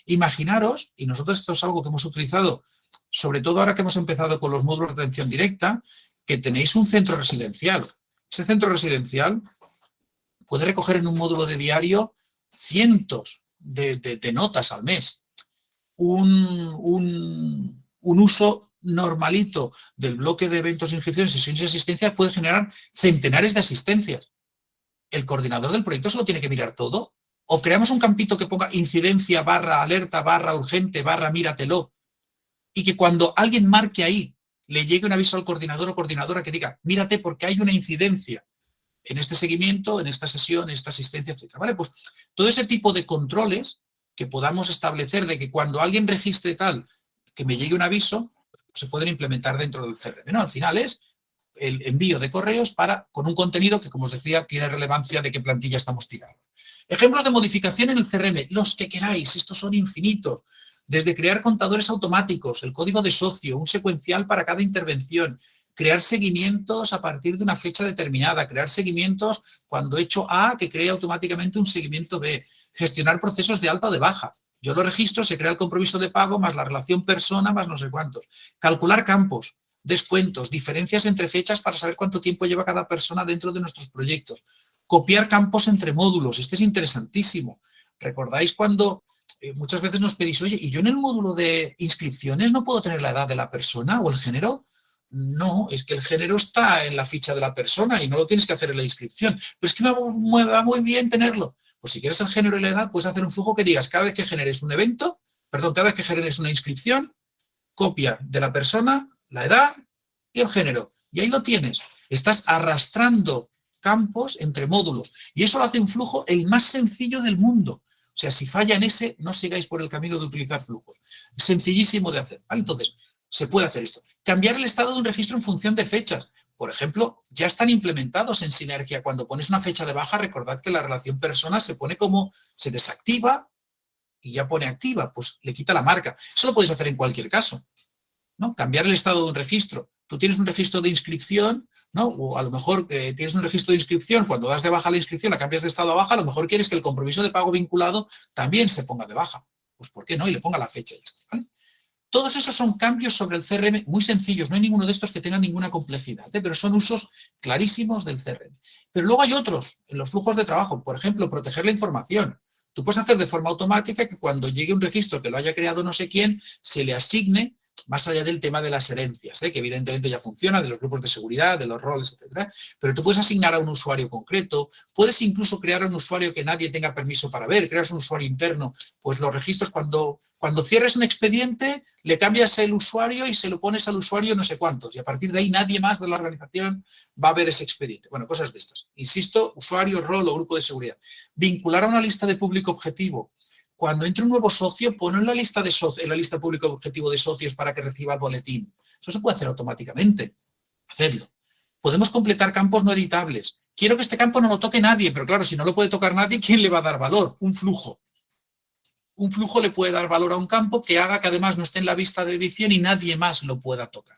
imaginaros, y nosotros esto es algo que hemos utilizado sobre todo ahora que hemos empezado con los módulos de atención directa, que tenéis un centro residencial. Ese centro residencial puede recoger en un módulo de diario cientos de notas al mes. Un uso normalito del bloque de eventos, inscripciones, sesiones y asistencia puede generar centenares de asistencias. ¿El coordinador del proyecto se lo tiene que mirar todo? ¿O creamos un campito que ponga incidencia, barra alerta, barra urgente, barra míratelo? Y que cuando alguien marque ahí, le llegue un aviso al coordinador o coordinadora que diga, mírate porque hay una incidencia en este seguimiento, en esta sesión, en esta asistencia, etcétera. ¿Vale? Pues todo ese tipo de controles que podamos establecer de que cuando alguien registre tal, que me llegue un aviso, se pueden implementar dentro del CRM, ¿no? Al final es el envío de correos con un contenido que, como os decía, tiene relevancia de qué plantilla estamos tirando. Ejemplos de modificación en el CRM, los que queráis, estos son infinitos. Desde crear contadores automáticos, el código de socio, un secuencial para cada intervención, crear seguimientos a partir de una fecha determinada, crear seguimientos cuando he hecho A, que cree automáticamente un seguimiento B, gestionar procesos de alta o de baja. Yo lo registro, se crea el compromiso de pago más la relación persona más no sé cuántos. Calcular campos, descuentos, diferencias entre fechas para saber cuánto tiempo lleva cada persona dentro de nuestros proyectos. Copiar campos entre módulos, este es interesantísimo. ¿Recordáis cuando muchas veces nos pedís, oye, ¿y yo en el módulo de inscripciones no puedo tener la edad de la persona o el género? No, es que el género está en la ficha de la persona y no lo tienes que hacer en la inscripción. Pero es que me va muy bien tenerlo. Pues si quieres el género y la edad, puedes hacer un flujo que digas, cada vez que generes un evento, cada vez que generes una inscripción, copia de la persona, la edad y el género. Y ahí lo tienes. Estás arrastrando campos entre módulos. Y eso lo hace un flujo el más sencillo del mundo. O sea, si falla en ese, no sigáis por el camino de utilizar flujos. Es sencillísimo de hacer. ¿Vale? Entonces, se puede hacer esto. Cambiar el estado de un registro en función de fechas. Por ejemplo, ya están implementados en Sinergia. Cuando pones una fecha de baja, recordad que la relación persona se pone como, se desactiva y ya pone activa, pues le quita la marca. Eso lo podéis hacer en cualquier caso, ¿no? Cambiar el estado de un registro. Tú tienes un registro de inscripción, ¿no? O a lo mejor tienes un registro de inscripción, cuando das de baja la inscripción, la cambias de estado a baja, a lo mejor quieres que el compromiso de pago vinculado también se ponga de baja. Pues ¿por qué no? Y le ponga la fecha y esto, ¿vale? Todos esos son cambios sobre el CRM muy sencillos, no hay ninguno de estos que tenga ninguna complejidad, pero son usos clarísimos del CRM. Pero luego hay otros, en los flujos de trabajo, por ejemplo, proteger la información. Tú puedes hacer de forma automática que cuando llegue un registro que lo haya creado no sé quién, se le asigne, más allá del tema de las herencias, que evidentemente ya funciona, de los grupos de seguridad, de los roles, etcétera, pero tú puedes asignar a un usuario concreto, puedes incluso crear un usuario que nadie tenga permiso para ver, creas un usuario interno, pues los registros cuando cierres un expediente, le cambias el usuario y se lo pones al usuario no sé cuántos. Y a partir de ahí nadie más de la organización va a ver ese expediente. Bueno, cosas de estas. Insisto, usuario, rol o grupo de seguridad. Vincular a una lista de público objetivo. Cuando entre un nuevo socio, ponlo en la lista público objetivo de socios para que reciba el boletín. Eso se puede hacer automáticamente. Hacedlo. Podemos completar campos no editables. Quiero que este campo no lo toque nadie, pero claro, si no lo puede tocar nadie, ¿quién le va a dar valor? Un flujo. Un flujo le puede dar valor a un campo que haga que además no esté en la vista de edición y nadie más lo pueda tocar.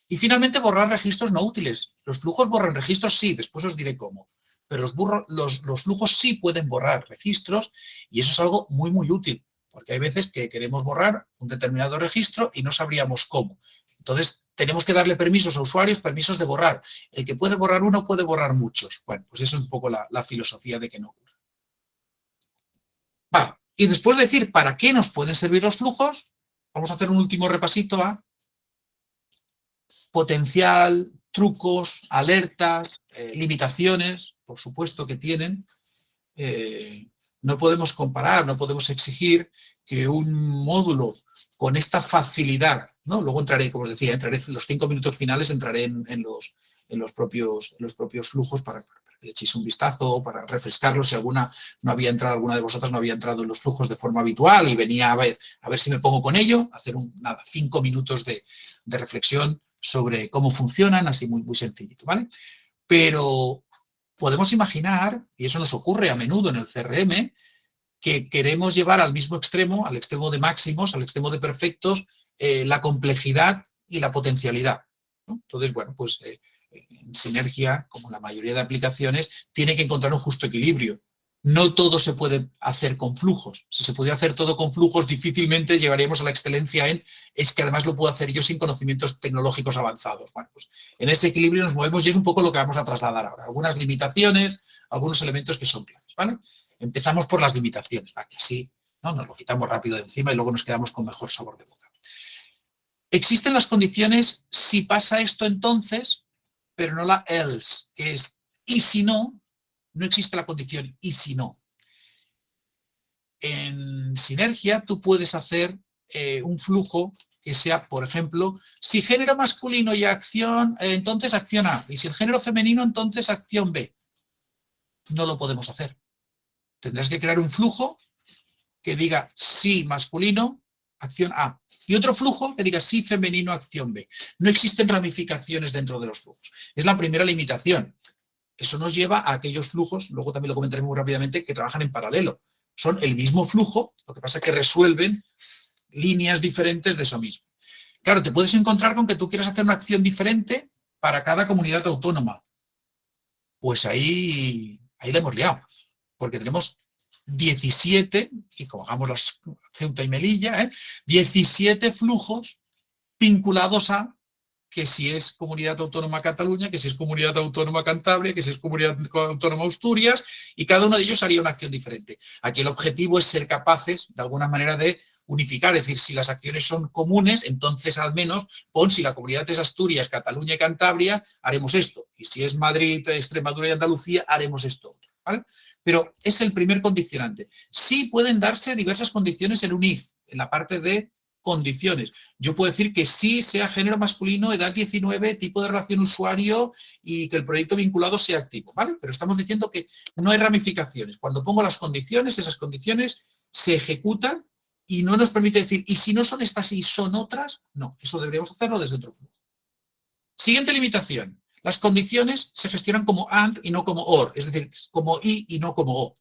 Y finalmente, borrar registros no útiles. Los flujos borran registros, sí, después os diré cómo. Pero los flujos sí pueden borrar registros y eso es algo muy, muy útil, porque hay veces que queremos borrar un determinado registro y no sabríamos cómo. Entonces, tenemos que darle permisos a usuarios, permisos de borrar. El que puede borrar uno puede borrar muchos. Bueno, pues eso es un poco la filosofía de que no ocurra. Vale. Y después de decir para qué nos pueden servir los flujos, vamos a hacer un último repasito a potencial, trucos, alertas, limitaciones, por supuesto que tienen. No podemos comparar, no podemos exigir que un módulo con esta facilidad, ¿no? Luego entraré, como os decía, entraré en los 5 minutos finales, entraré en los propios flujos para que le echéis un vistazo, para refrescarlos si alguna de vosotras no había entrado en los flujos de forma habitual y venía a ver si me pongo con ello, hacer 5 minutos de reflexión sobre cómo funcionan, así muy, muy sencillito, ¿vale? Pero podemos imaginar, y eso nos ocurre a menudo en el CRM, que queremos llevar al mismo extremo, al extremo de máximos, al extremo de perfectos, la complejidad y la potencialidad, ¿no? Entonces, bueno, pues en Sinergia, como la mayoría de aplicaciones, tiene que encontrar un justo equilibrio. No todo se puede hacer con flujos. Si se pudiera hacer todo con flujos, difícilmente llegaríamos a la excelencia es que además lo puedo hacer yo sin conocimientos tecnológicos avanzados. Bueno, pues en ese equilibrio nos movemos y es un poco lo que vamos a trasladar ahora. Algunas limitaciones, algunos elementos que son claves, ¿vale? Empezamos por las limitaciones, para que así, ¿no?, nos lo quitamos rápido de encima y luego nos quedamos con mejor sabor de boca. Existen las condiciones si pasa esto entonces, pero no la else, que es y si no. No existe la condición y si no. En sinergia tú puedes hacer un flujo que sea, por ejemplo, si género masculino y acción, entonces acción A. Y si el género femenino, entonces acción B. No lo podemos hacer. Tendrás que crear un flujo que diga sí masculino, acción A. Y otro flujo que diga sí femenino, acción B. No existen ramificaciones dentro de los flujos. Es la primera limitación. Eso nos lleva a aquellos flujos, luego también lo comentaré muy rápidamente, que trabajan en paralelo. Son el mismo flujo, lo que pasa es que resuelven líneas diferentes de eso mismo. Claro, te puedes encontrar con que tú quieras hacer una acción diferente para cada comunidad autónoma. Pues ahí la hemos liado, porque tenemos 17, y como hagamos las Ceuta y Melilla, 17 flujos vinculados a que si es Comunidad Autónoma Cataluña, que si es Comunidad Autónoma Cantabria, que si es Comunidad Autónoma Asturias, y cada uno de ellos haría una acción diferente. Aquí el objetivo es ser capaces, de alguna manera, de unificar, es decir, si las acciones son comunes, entonces al menos pon si la comunidad es Asturias, Cataluña y Cantabria, haremos esto, y si es Madrid, Extremadura y Andalucía, haremos esto, ¿vale? Pero es el primer condicionante. Sí pueden darse diversas condiciones en un if, en la parte de condiciones. Yo puedo decir que sí sea género masculino, edad 19, tipo de relación usuario y que el proyecto vinculado sea activo, ¿vale? Pero estamos diciendo que no hay ramificaciones. Cuando pongo las condiciones, esas condiciones se ejecutan y no nos permite decir, ¿y si no son estas y son otras? No, eso deberíamos hacerlo desde otro flujo. Siguiente limitación. Las condiciones se gestionan como AND y no como OR, es decir, como y no como O.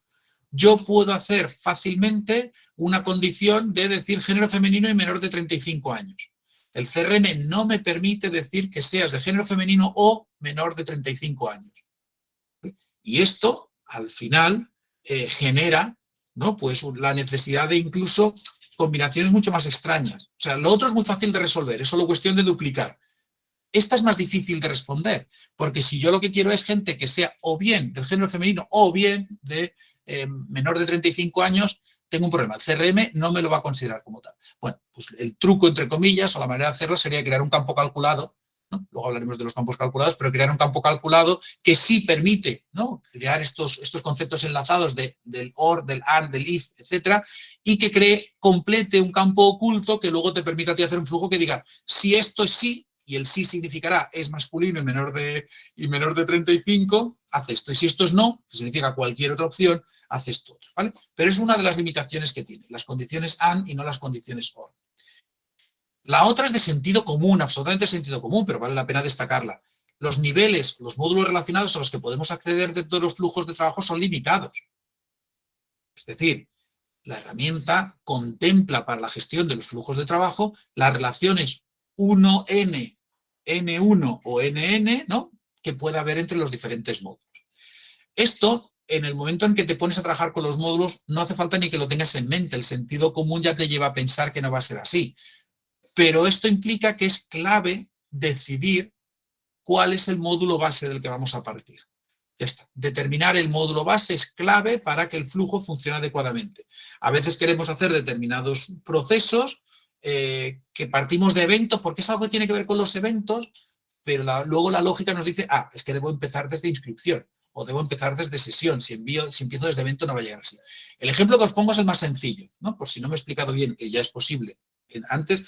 Yo puedo hacer fácilmente una condición de decir género femenino y menor de 35 años. El CRM no me permite decir que seas de género femenino o menor de 35 años. Y esto, al final, genera, ¿no?, pues la necesidad de incluso combinaciones mucho más extrañas. O sea, lo otro es muy fácil de resolver, es solo cuestión de duplicar. Esta es más difícil de responder, porque si yo lo que quiero es gente que sea o bien del género femenino o bien de menor de 35 años, tengo un problema. El CRM no me lo va a considerar como tal. Bueno, pues el truco, entre comillas, o la manera de hacerlo sería crear un campo calculado, ¿no? Luego hablaremos de los campos calculados, pero crear un campo calculado que sí permite, ¿no?, crear estos conceptos enlazados del OR, del AND, del IF, etcétera, y que complete un campo oculto que luego te permita a ti hacer un flujo que diga, si esto es sí, y el sí significará es masculino y menor de 35, haz esto. Y si esto es no, que significa cualquier otra opción, haz esto otro, ¿vale? Pero es una de las limitaciones que tiene, las condiciones AND y no las condiciones OR. La otra es de sentido común, absolutamente sentido común, pero vale la pena destacarla. Los niveles, los módulos relacionados a los que podemos acceder dentro de los flujos de trabajo son limitados. Es decir, la herramienta contempla para la gestión de los flujos de trabajo las relaciones 1N, N1 o NN, ¿no?, que pueda haber entre los diferentes módulos. Esto, en el momento en que te pones a trabajar con los módulos, no hace falta ni que lo tengas en mente. El sentido común ya te lleva a pensar que no va a ser así. Pero esto implica que es clave decidir cuál es el módulo base del que vamos a partir. Ya está. Determinar el módulo base es clave para que el flujo funcione adecuadamente. A veces queremos hacer determinados procesos que partimos de eventos, porque es algo que tiene que ver con los eventos, pero luego la lógica nos dice, es que debo empezar desde inscripción o debo empezar desde sesión. Si empiezo desde evento no va a llegar así. El ejemplo que os pongo es el más sencillo, ¿no? Por si no me he explicado bien, que ya es posible. Antes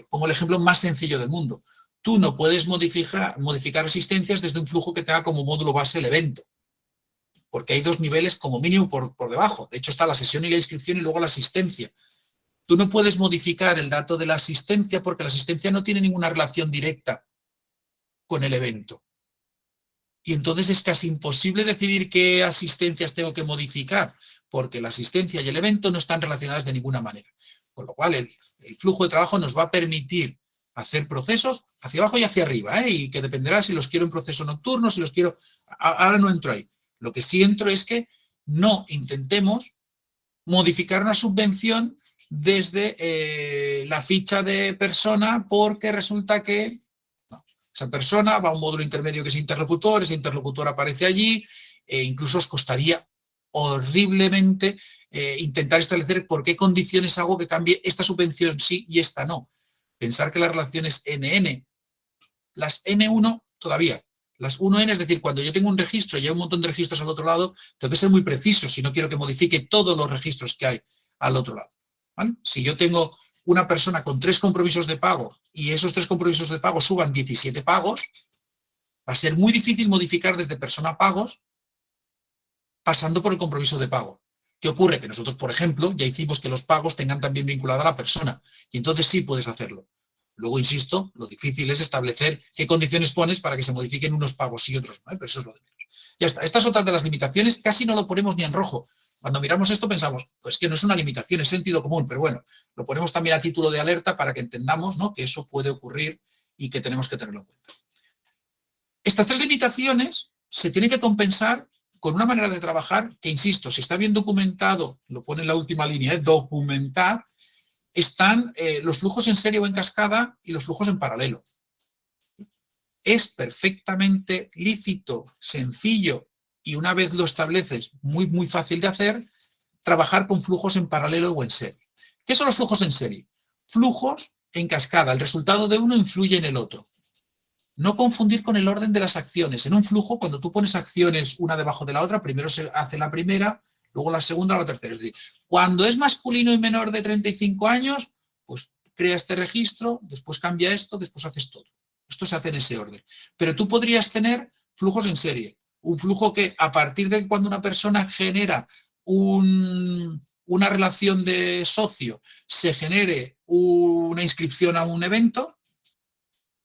pongo el ejemplo más sencillo del mundo. Tú no puedes modificar asistencias desde un flujo que tenga como módulo base el evento, porque hay dos niveles como mínimo por debajo. De hecho, está la sesión y la inscripción y luego la asistencia. Tú no puedes modificar el dato de la asistencia porque la asistencia no tiene ninguna relación directa con el evento. Y entonces es casi imposible decidir qué asistencias tengo que modificar, porque la asistencia y el evento no están relacionadas de ninguna manera. Con lo cual, el flujo de trabajo nos va a permitir hacer procesos hacia abajo y hacia arriba, y que dependerá si los quiero en proceso nocturno, si los quiero... Ahora no entro ahí. Lo que sí entro es que no intentemos modificar una subvención desde la ficha de persona porque resulta que no, esa persona va a un módulo intermedio que es interlocutor, ese interlocutor aparece allí, e incluso os costaría horriblemente intentar establecer por qué condiciones hago que cambie esta subvención sí y esta no. Pensar que las relaciones NN, las N1 todavía, las 1N, es decir, cuando yo tengo un registro y hay un montón de registros al otro lado, tengo que ser muy preciso si no quiero que modifique todos los registros que hay al otro lado. ¿Vale? Si yo tengo una persona con 3 compromisos de pago y esos 3 compromisos de pago suban 17 pagos, va a ser muy difícil modificar desde persona a pagos pasando por el compromiso de pago. ¿Qué ocurre? Que nosotros, por ejemplo, ya hicimos que los pagos tengan también vinculada a la persona y entonces sí puedes hacerlo. Luego, insisto, lo difícil es establecer qué condiciones pones para que se modifiquen unos pagos y otros, ¿no? Pero eso es lo de menos. Ya está. Esta es otra de las limitaciones, casi no lo ponemos ni en rojo. Cuando miramos esto pensamos, pues que no es una limitación, es sentido común, pero bueno, lo ponemos también a título de alerta para que entendamos, ¿no?, que eso puede ocurrir y que tenemos que tenerlo en cuenta. Estas 3 limitaciones se tienen que compensar con una manera de trabajar que, insisto, si está bien documentado, lo pone en la última línea, documentar, están los flujos en serie o en cascada y los flujos en paralelo. Es perfectamente lícito, sencillo y una vez lo estableces, muy, muy fácil de hacer, trabajar con flujos en paralelo o en serie. ¿Qué son los flujos en serie? Flujos en cascada. El resultado de uno influye en el otro. No confundir con el orden de las acciones. En un flujo, cuando tú pones acciones una debajo de la otra, primero se hace la primera, luego la segunda, la tercera. Es decir, cuando es masculino y menor de 35 años, pues crea este registro, después cambia esto, después haces todo. Esto se hace en ese orden. Pero tú podrías tener flujos en serie. Un flujo que a partir de cuando una persona genera una relación de socio, se genere una inscripción a un evento,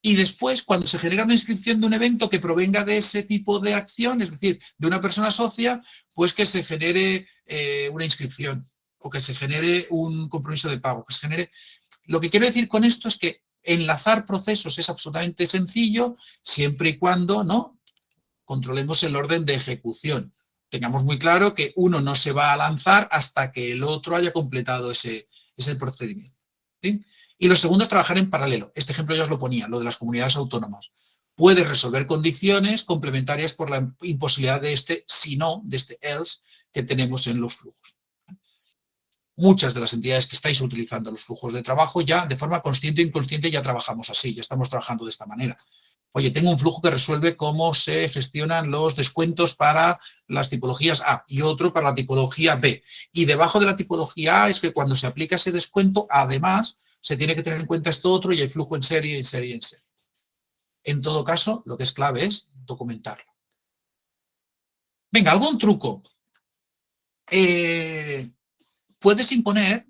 y después, cuando se genera una inscripción de un evento que provenga de ese tipo de acción, es decir, de una persona socia, pues que se genere una inscripción o que se genere un compromiso de pago, que se genere... Lo que quiero decir con esto es que enlazar procesos es absolutamente sencillo siempre y cuando, ¿no?, controlemos el orden de ejecución. Tengamos muy claro que uno no se va a lanzar hasta que el otro haya completado ese procedimiento, ¿sí? Y lo segundo es trabajar en paralelo. Este ejemplo ya os lo ponía, lo de las comunidades autónomas. Puede resolver condiciones complementarias por la imposibilidad de este si no, de este else que tenemos en los flujos. Muchas de las entidades que estáis utilizando los flujos de trabajo ya de forma consciente e inconsciente ya trabajamos así, ya estamos trabajando de esta manera. Oye, tengo un flujo que resuelve cómo se gestionan los descuentos para las tipologías A y otro para la tipología B. Y debajo de la tipología A es que cuando se aplica ese descuento, además, se tiene que tener en cuenta esto otro y hay flujo en serie, en serie, en serie. En todo caso, lo que es clave es documentarlo. Venga, algún truco. Puedes imponer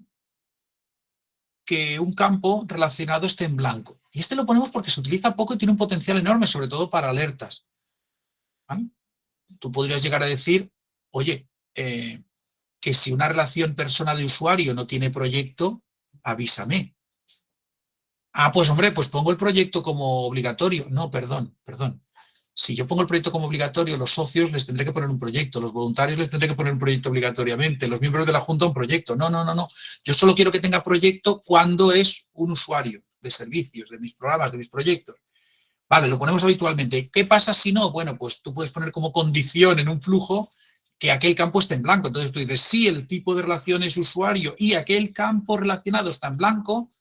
que un campo relacionado esté en blanco. Y este lo ponemos porque se utiliza poco y tiene un potencial enorme, sobre todo para alertas. ¿Vale? Tú podrías llegar a decir, oye, que si una relación persona de usuario no tiene proyecto, avísame. Ah, pues hombre, pues pongo el proyecto como obligatorio. No, perdón. Si yo pongo el proyecto como obligatorio, los socios les tendré que poner un proyecto, los voluntarios les tendré que poner un proyecto obligatoriamente, los miembros de la Junta un proyecto. No. Yo solo quiero que tenga proyecto cuando es un usuario de servicios, de mis programas, de mis proyectos. Vale, lo ponemos habitualmente. ¿Qué pasa si no? Bueno, pues tú puedes poner como condición en un flujo que aquel campo esté en blanco. Entonces tú dices, si el tipo de relación es usuario y aquel campo relacionado está en blanco,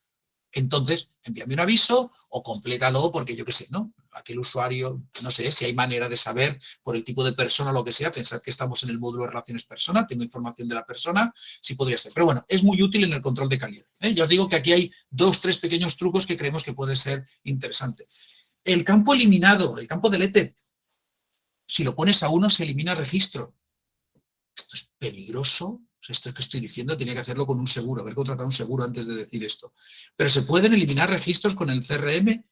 entonces envíame un aviso o complétalo porque yo qué sé, ¿no? Aquel usuario, no sé, si hay manera de saber por el tipo de persona o lo que sea, pensad que estamos en el módulo de relaciones persona, tengo información de la persona, sí podría ser. Pero bueno, es muy útil en el control de calidad. Ya os digo que aquí hay 2 o 3 pequeños trucos que creemos que puede ser interesante. El campo eliminado, el campo deleted, si lo pones a 1 se elimina registro. Esto es peligroso. Esto que estoy diciendo tenía que hacerlo con un seguro, haber contratado un seguro antes de decir esto. ¿Pero se pueden eliminar registros con el CRM?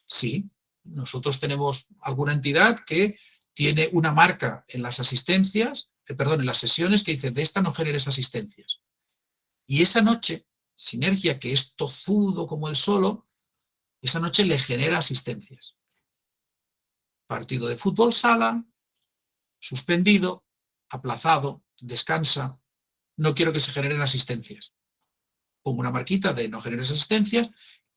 Sí. Nosotros tenemos alguna entidad que tiene una marca en las asistencias, en las sesiones que dice, de esta no generes asistencias. Y esa noche, Sinergia, que es tozudo como el solo, esa noche le genera asistencias. Partido de fútbol sala, suspendido, aplazado, descansa, no quiero que se generen asistencias. Pongo una marquita de no generes asistencias.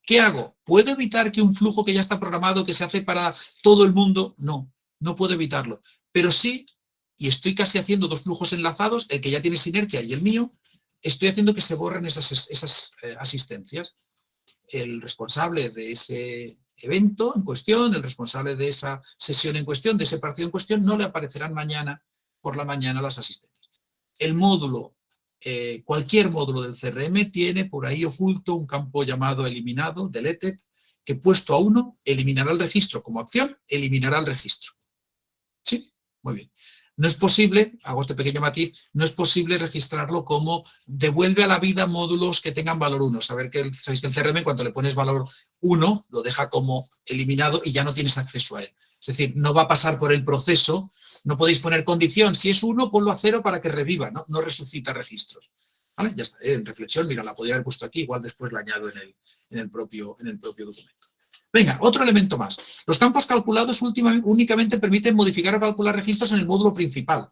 ¿Qué hago? ¿Puedo evitar que un flujo que ya está programado, que se hace para todo el mundo? No, no puedo evitarlo. Pero sí, y estoy casi haciendo dos flujos enlazados, el que ya tiene sinergia y el mío, estoy haciendo que se borren esas asistencias. El responsable de ese evento en cuestión, el responsable de esa sesión en cuestión, de ese partido en cuestión, no le aparecerán mañana por la mañana las asistencias. El módulo, cualquier módulo del CRM tiene por ahí oculto un campo llamado eliminado, deleted, que puesto a 1 eliminará el registro como acción, eliminará el registro. ¿Sí? Muy bien. No es posible, hago este pequeño matiz, no es posible registrarlo como devuelve a la vida módulos que tengan valor 1. Sabéis que el CRM, cuando le pones valor 1, lo deja como eliminado y ya no tienes acceso a él. Es decir, no va a pasar por el proceso, no podéis poner condición. Si es 1, ponlo a 0 para que reviva, no resucita registros. ¿Vale? Ya está, en reflexión, mira, la podría haber puesto aquí, igual después la añado en el propio documento. Venga, otro elemento más. Los campos calculados únicamente permiten modificar o calcular registros en el módulo principal.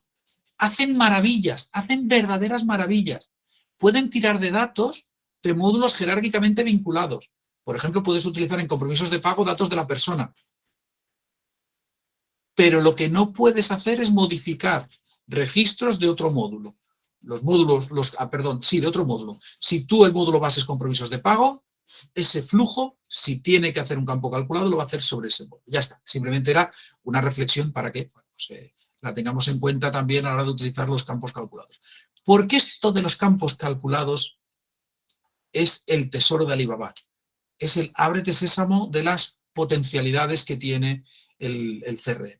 Hacen maravillas, hacen verdaderas maravillas. Pueden tirar de datos de módulos jerárquicamente vinculados. Por ejemplo, puedes utilizar en compromisos de pago datos de la persona. Pero lo que no puedes hacer es modificar registros de otro módulo. Los módulos, de otro módulo. Si tú el módulo base es compromisos de pago, ese flujo, si tiene que hacer un campo calculado, lo va a hacer sobre ese módulo. Ya está. Simplemente era una reflexión para que la tengamos en cuenta también a la hora de utilizar los campos calculados. ¿Por qué esto de los campos calculados es el tesoro de Alibaba? Es el ábrete sésamo de las potencialidades que tiene el CRM.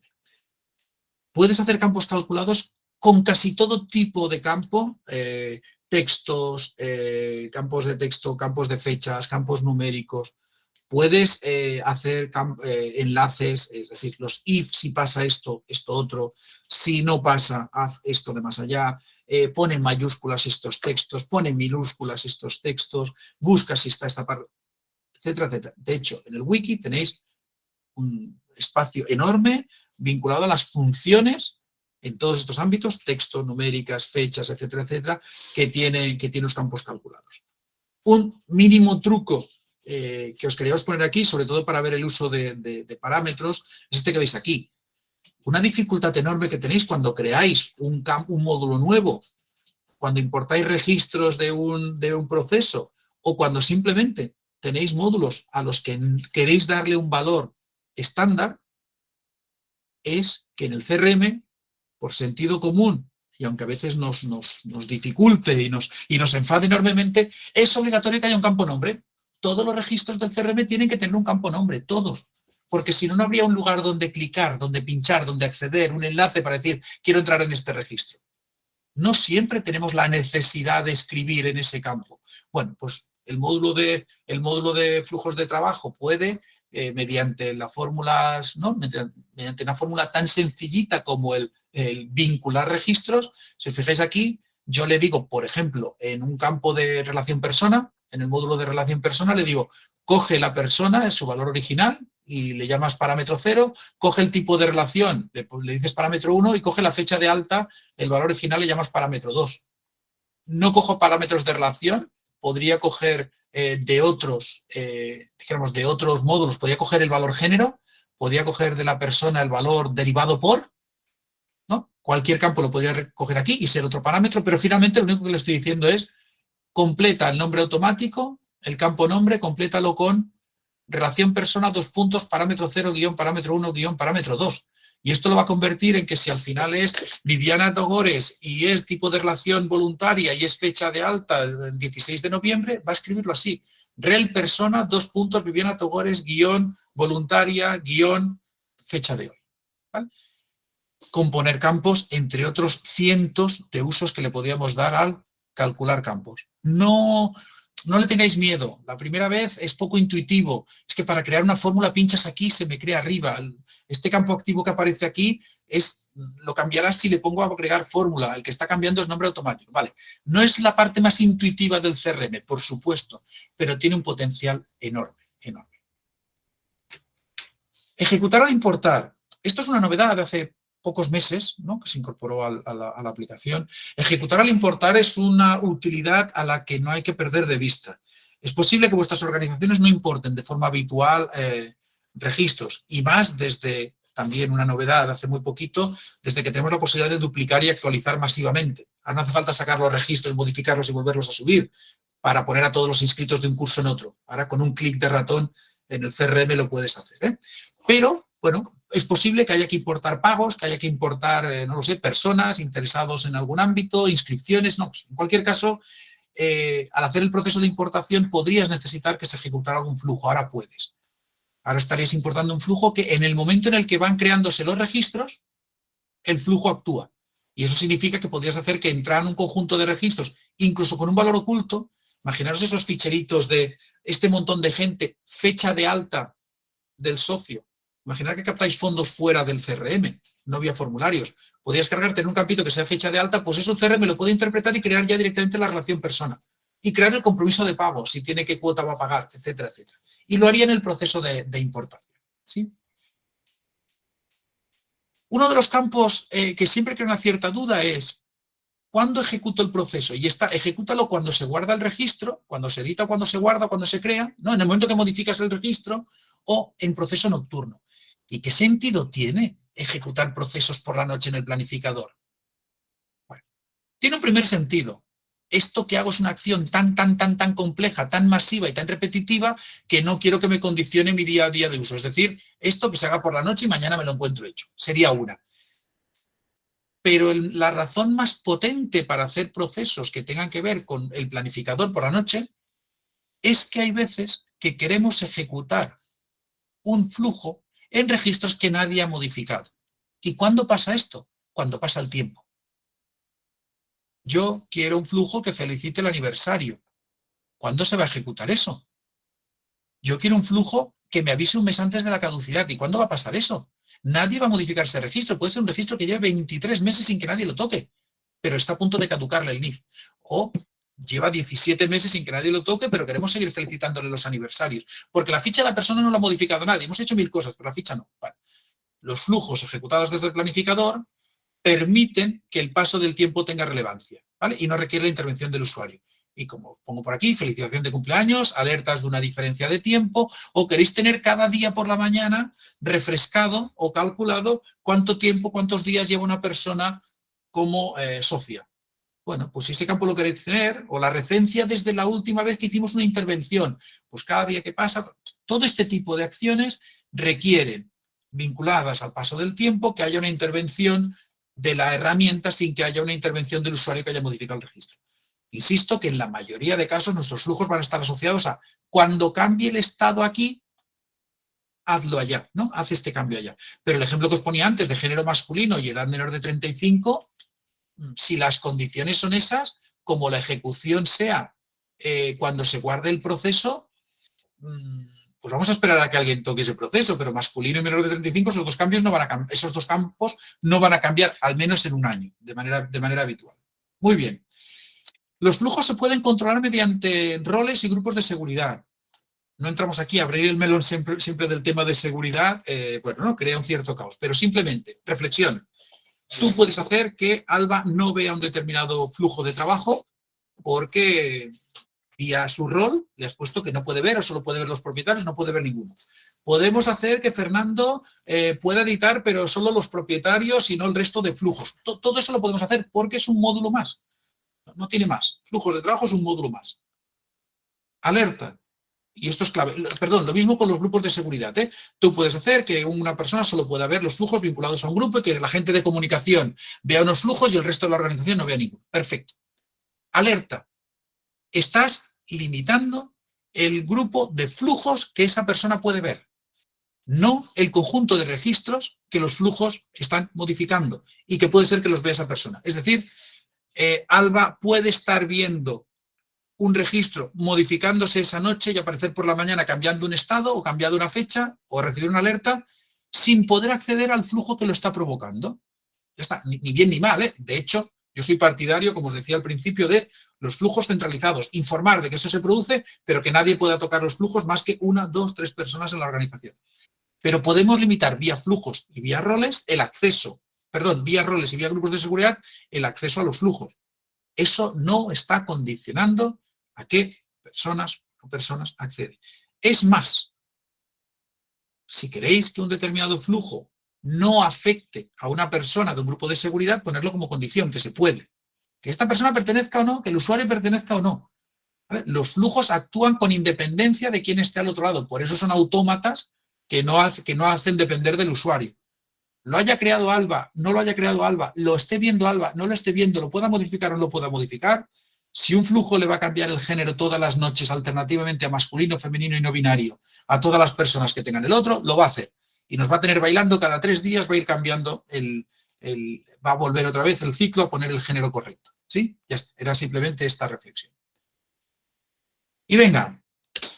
Puedes hacer campos calculados con casi todo tipo de campo, textos, campos de texto, campos de fechas, campos numéricos. Puedes hacer enlaces, es decir, los if, si pasa esto, esto otro, si no pasa, haz esto de más allá, pone en mayúsculas estos textos, pone en minúsculas estos textos, busca si está esta parte, etcétera, etcétera. De hecho, en el wiki tenéis un espacio enorme vinculado a las funciones en todos estos ámbitos, texto, numéricas, fechas, etcétera, etcétera, que tiene los campos calculados. Un mínimo truco que os queríamos poner aquí, sobre todo para ver el uso de parámetros, es este que veis aquí. Una dificultad enorme que tenéis cuando creáis un módulo nuevo, cuando importáis registros de un proceso o cuando simplemente tenéis módulos a los que queréis darle un valor estándar, es que en el CRM, por sentido común, y aunque a veces nos dificulte y nos enfade enormemente, es obligatorio que haya un campo nombre. Todos los registros del CRM tienen que tener un campo nombre, todos. Porque si no, no habría un lugar donde clicar, donde pinchar, donde acceder, un enlace para decir, quiero entrar en este registro. No siempre tenemos la necesidad de escribir en ese campo. Bueno, pues el módulo de flujos de trabajo puede, mediante las fórmulas, ¿no? mediante una fórmula tan sencillita como el vincular registros, si os fijáis aquí, yo le digo, por ejemplo, en un campo de relación persona, en el módulo de relación persona, le digo, coge la persona, es su valor original, y le llamas parámetro 0, coge el tipo de relación, le dices parámetro 1 y coge la fecha de alta, el valor original le llamas parámetro 2. No cojo parámetros de relación, podría coger de otros módulos, podría coger el valor género, podría coger de la persona el valor derivado por, ¿no? Cualquier campo lo podría coger aquí y ser otro parámetro, pero finalmente lo único que le estoy diciendo es completa el nombre automático, el campo nombre, complétalo con relación persona, parámetro 0, parámetro 1, parámetro 2. Y esto lo va a convertir en que si al final es Viviana Togores y es tipo de relación voluntaria y es fecha de alta el 16 de noviembre, va a escribirlo así. Rel persona, Viviana Togores, voluntaria, fecha de hoy. ¿Vale? Componer campos, entre otros cientos de usos que le podíamos dar al calcular campos. No le tengáis miedo. La primera vez es poco intuitivo. Es que para crear una fórmula pinchas aquí y se me crea arriba. Este campo activo que aparece aquí lo cambiarás si le pongo a agregar fórmula. El que está cambiando es nombre automático. Vale. No es la parte más intuitiva del CRM, por supuesto, pero tiene un potencial enorme, enorme. Ejecutar o importar. Esto es una novedad de hace pocos meses, ¿no?, que se incorporó a la aplicación. Ejecutar al importar es una utilidad a la que no hay que perder de vista. Es posible que vuestras organizaciones no importen de forma habitual registros, y más desde, también una novedad hace muy poquito, desde que tenemos la posibilidad de duplicar y actualizar masivamente. Ahora no hace falta sacar los registros, modificarlos y volverlos a subir para poner a todos los inscritos de un curso en otro. Ahora con un clic de ratón en el CRM lo puedes hacer, ¿eh? Pero, bueno, es posible que haya que importar pagos, que haya que importar, no lo sé, personas interesados en algún ámbito, inscripciones, no. En cualquier caso, al hacer el proceso de importación podrías necesitar que se ejecutara algún flujo. Ahora puedes. Ahora estarías importando un flujo que en el momento en el que van creándose los registros, el flujo actúa. Y eso significa que podrías hacer que entraran un conjunto de registros, incluso con un valor oculto. Imaginaros esos ficheritos de este montón de gente, fecha de alta del socio. Imaginar que captáis fondos fuera del CRM, no vía formularios. Podrías cargarte en un campito que sea fecha de alta, pues eso el CRM lo puede interpretar y crear ya directamente la relación persona. Y crear el compromiso de pago, si tiene qué cuota va a pagar, etcétera, etcétera. Y lo haría en el proceso de importación, ¿sí? Uno de los campos que siempre crea una cierta duda es ¿cuándo ejecuto el proceso? Y ejecútalo cuando se guarda el registro, cuando se edita, cuando se guarda, cuando se crea, ¿no?, en el momento que modificas el registro, o en proceso nocturno. ¿Y qué sentido tiene ejecutar procesos por la noche en el planificador? Bueno, tiene un primer sentido. Esto que hago es una acción tan compleja, tan masiva y tan repetitiva que no quiero que me condicione mi día a día de uso. Es decir, esto que se haga por la noche y mañana me lo encuentro hecho. Sería una. Pero la razón más potente para hacer procesos que tengan que ver con el planificador por la noche es que hay veces que queremos ejecutar un flujo en registros que nadie ha modificado. ¿Y cuándo pasa esto? Cuando pasa el tiempo. Yo quiero un flujo que felicite el aniversario. ¿Cuándo se va a ejecutar eso? Yo quiero un flujo que me avise un mes antes de la caducidad. ¿Y cuándo va a pasar eso? Nadie va a modificar ese registro. Puede ser un registro que lleve 23 meses sin que nadie lo toque, pero está a punto de caducarle el NIF. O lleva 17 meses sin que nadie lo toque, pero queremos seguir felicitándole los aniversarios. Porque la ficha de la persona no la ha modificado nadie. Hemos hecho 1000 cosas, pero la ficha no. Vale. Los flujos ejecutados desde el planificador permiten que el paso del tiempo tenga relevancia, ¿vale? Y no requiere la intervención del usuario. Y como pongo por aquí, felicitación de cumpleaños, alertas de una diferencia de tiempo, o queréis tener cada día por la mañana refrescado o calculado cuánto tiempo, cuántos días lleva una persona como socia. Bueno, pues si ese campo lo queréis tener, o la recencia desde la última vez que hicimos una intervención, pues cada día que pasa, todo este tipo de acciones requieren, vinculadas al paso del tiempo, que haya una intervención de la herramienta sin que haya una intervención del usuario que haya modificado el registro. Insisto que en la mayoría de casos nuestros flujos van a estar asociados a cuando cambie el estado aquí, hazlo allá, ¿no? Haz este cambio allá. Pero el ejemplo que os ponía antes de género masculino y edad menor de 35, si las condiciones son esas, como la ejecución sea cuando se guarde el proceso, pues vamos a esperar a que alguien toque ese proceso, pero masculino y menor de 35, esos dos campos no van a cambiar, al menos en un año, de manera habitual. Muy bien. Los flujos se pueden controlar mediante roles y grupos de seguridad. No entramos aquí a abrir el melón siempre del tema de seguridad, bueno, no, crea un cierto caos, pero simplemente, reflexión. Tú puedes hacer que Alba no vea un determinado flujo de trabajo porque vía su rol le has puesto que no puede ver, o solo puede ver los propietarios, no puede ver ninguno. Podemos hacer que Fernando pueda editar, pero solo los propietarios y no el resto de flujos. Todo eso lo podemos hacer porque es un módulo más. No tiene más. Flujos de trabajo es un módulo más. Alerta. Y esto es clave. Perdón, lo mismo con los grupos de seguridad, ¿eh? Tú puedes hacer que una persona solo pueda ver los flujos vinculados a un grupo y que la gente de comunicación vea unos flujos y el resto de la organización no vea ninguno. Perfecto. Alerta. Estás limitando el grupo de flujos que esa persona puede ver, no el conjunto de registros que los flujos están modificando y que puede ser que los vea esa persona. Es decir, Alba puede estar viendo un registro modificándose esa noche y aparecer por la mañana cambiando un estado o cambiando una fecha o recibir una alerta sin poder acceder al flujo que lo está provocando. Ya está, ni bien ni mal, ¿eh? De hecho, yo soy partidario, como os decía al principio, de los flujos centralizados. Informar de que eso se produce, pero que nadie pueda tocar los flujos más que 1, 2, 3 personas en la organización. Pero podemos limitar vía flujos y vía roles el acceso perdón, vía roles y vía grupos de seguridad, el acceso a los flujos. Eso no está condicionando a qué personas o personas acceden. Es más, si queréis que un determinado flujo no afecte a una persona de un grupo de seguridad, ponerlo como condición, que se puede. Que esta persona pertenezca o no, que el usuario pertenezca o no. ¿Vale? Los flujos actúan con independencia de quién esté al otro lado. Por eso son autómatas que no hacen depender del usuario. Lo haya creado Alba, no lo haya creado Alba, lo esté viendo Alba, no lo esté viendo, lo pueda modificar o no lo pueda modificar. Si un flujo le va a cambiar el género todas las noches alternativamente a masculino, femenino y no binario a todas las personas que tengan el otro, lo va a hacer. Y nos va a tener bailando cada 3 días, va a ir cambiando va a volver otra vez el ciclo a poner el género correcto. ¿Sí? Ya está. Era simplemente esta reflexión. Y venga,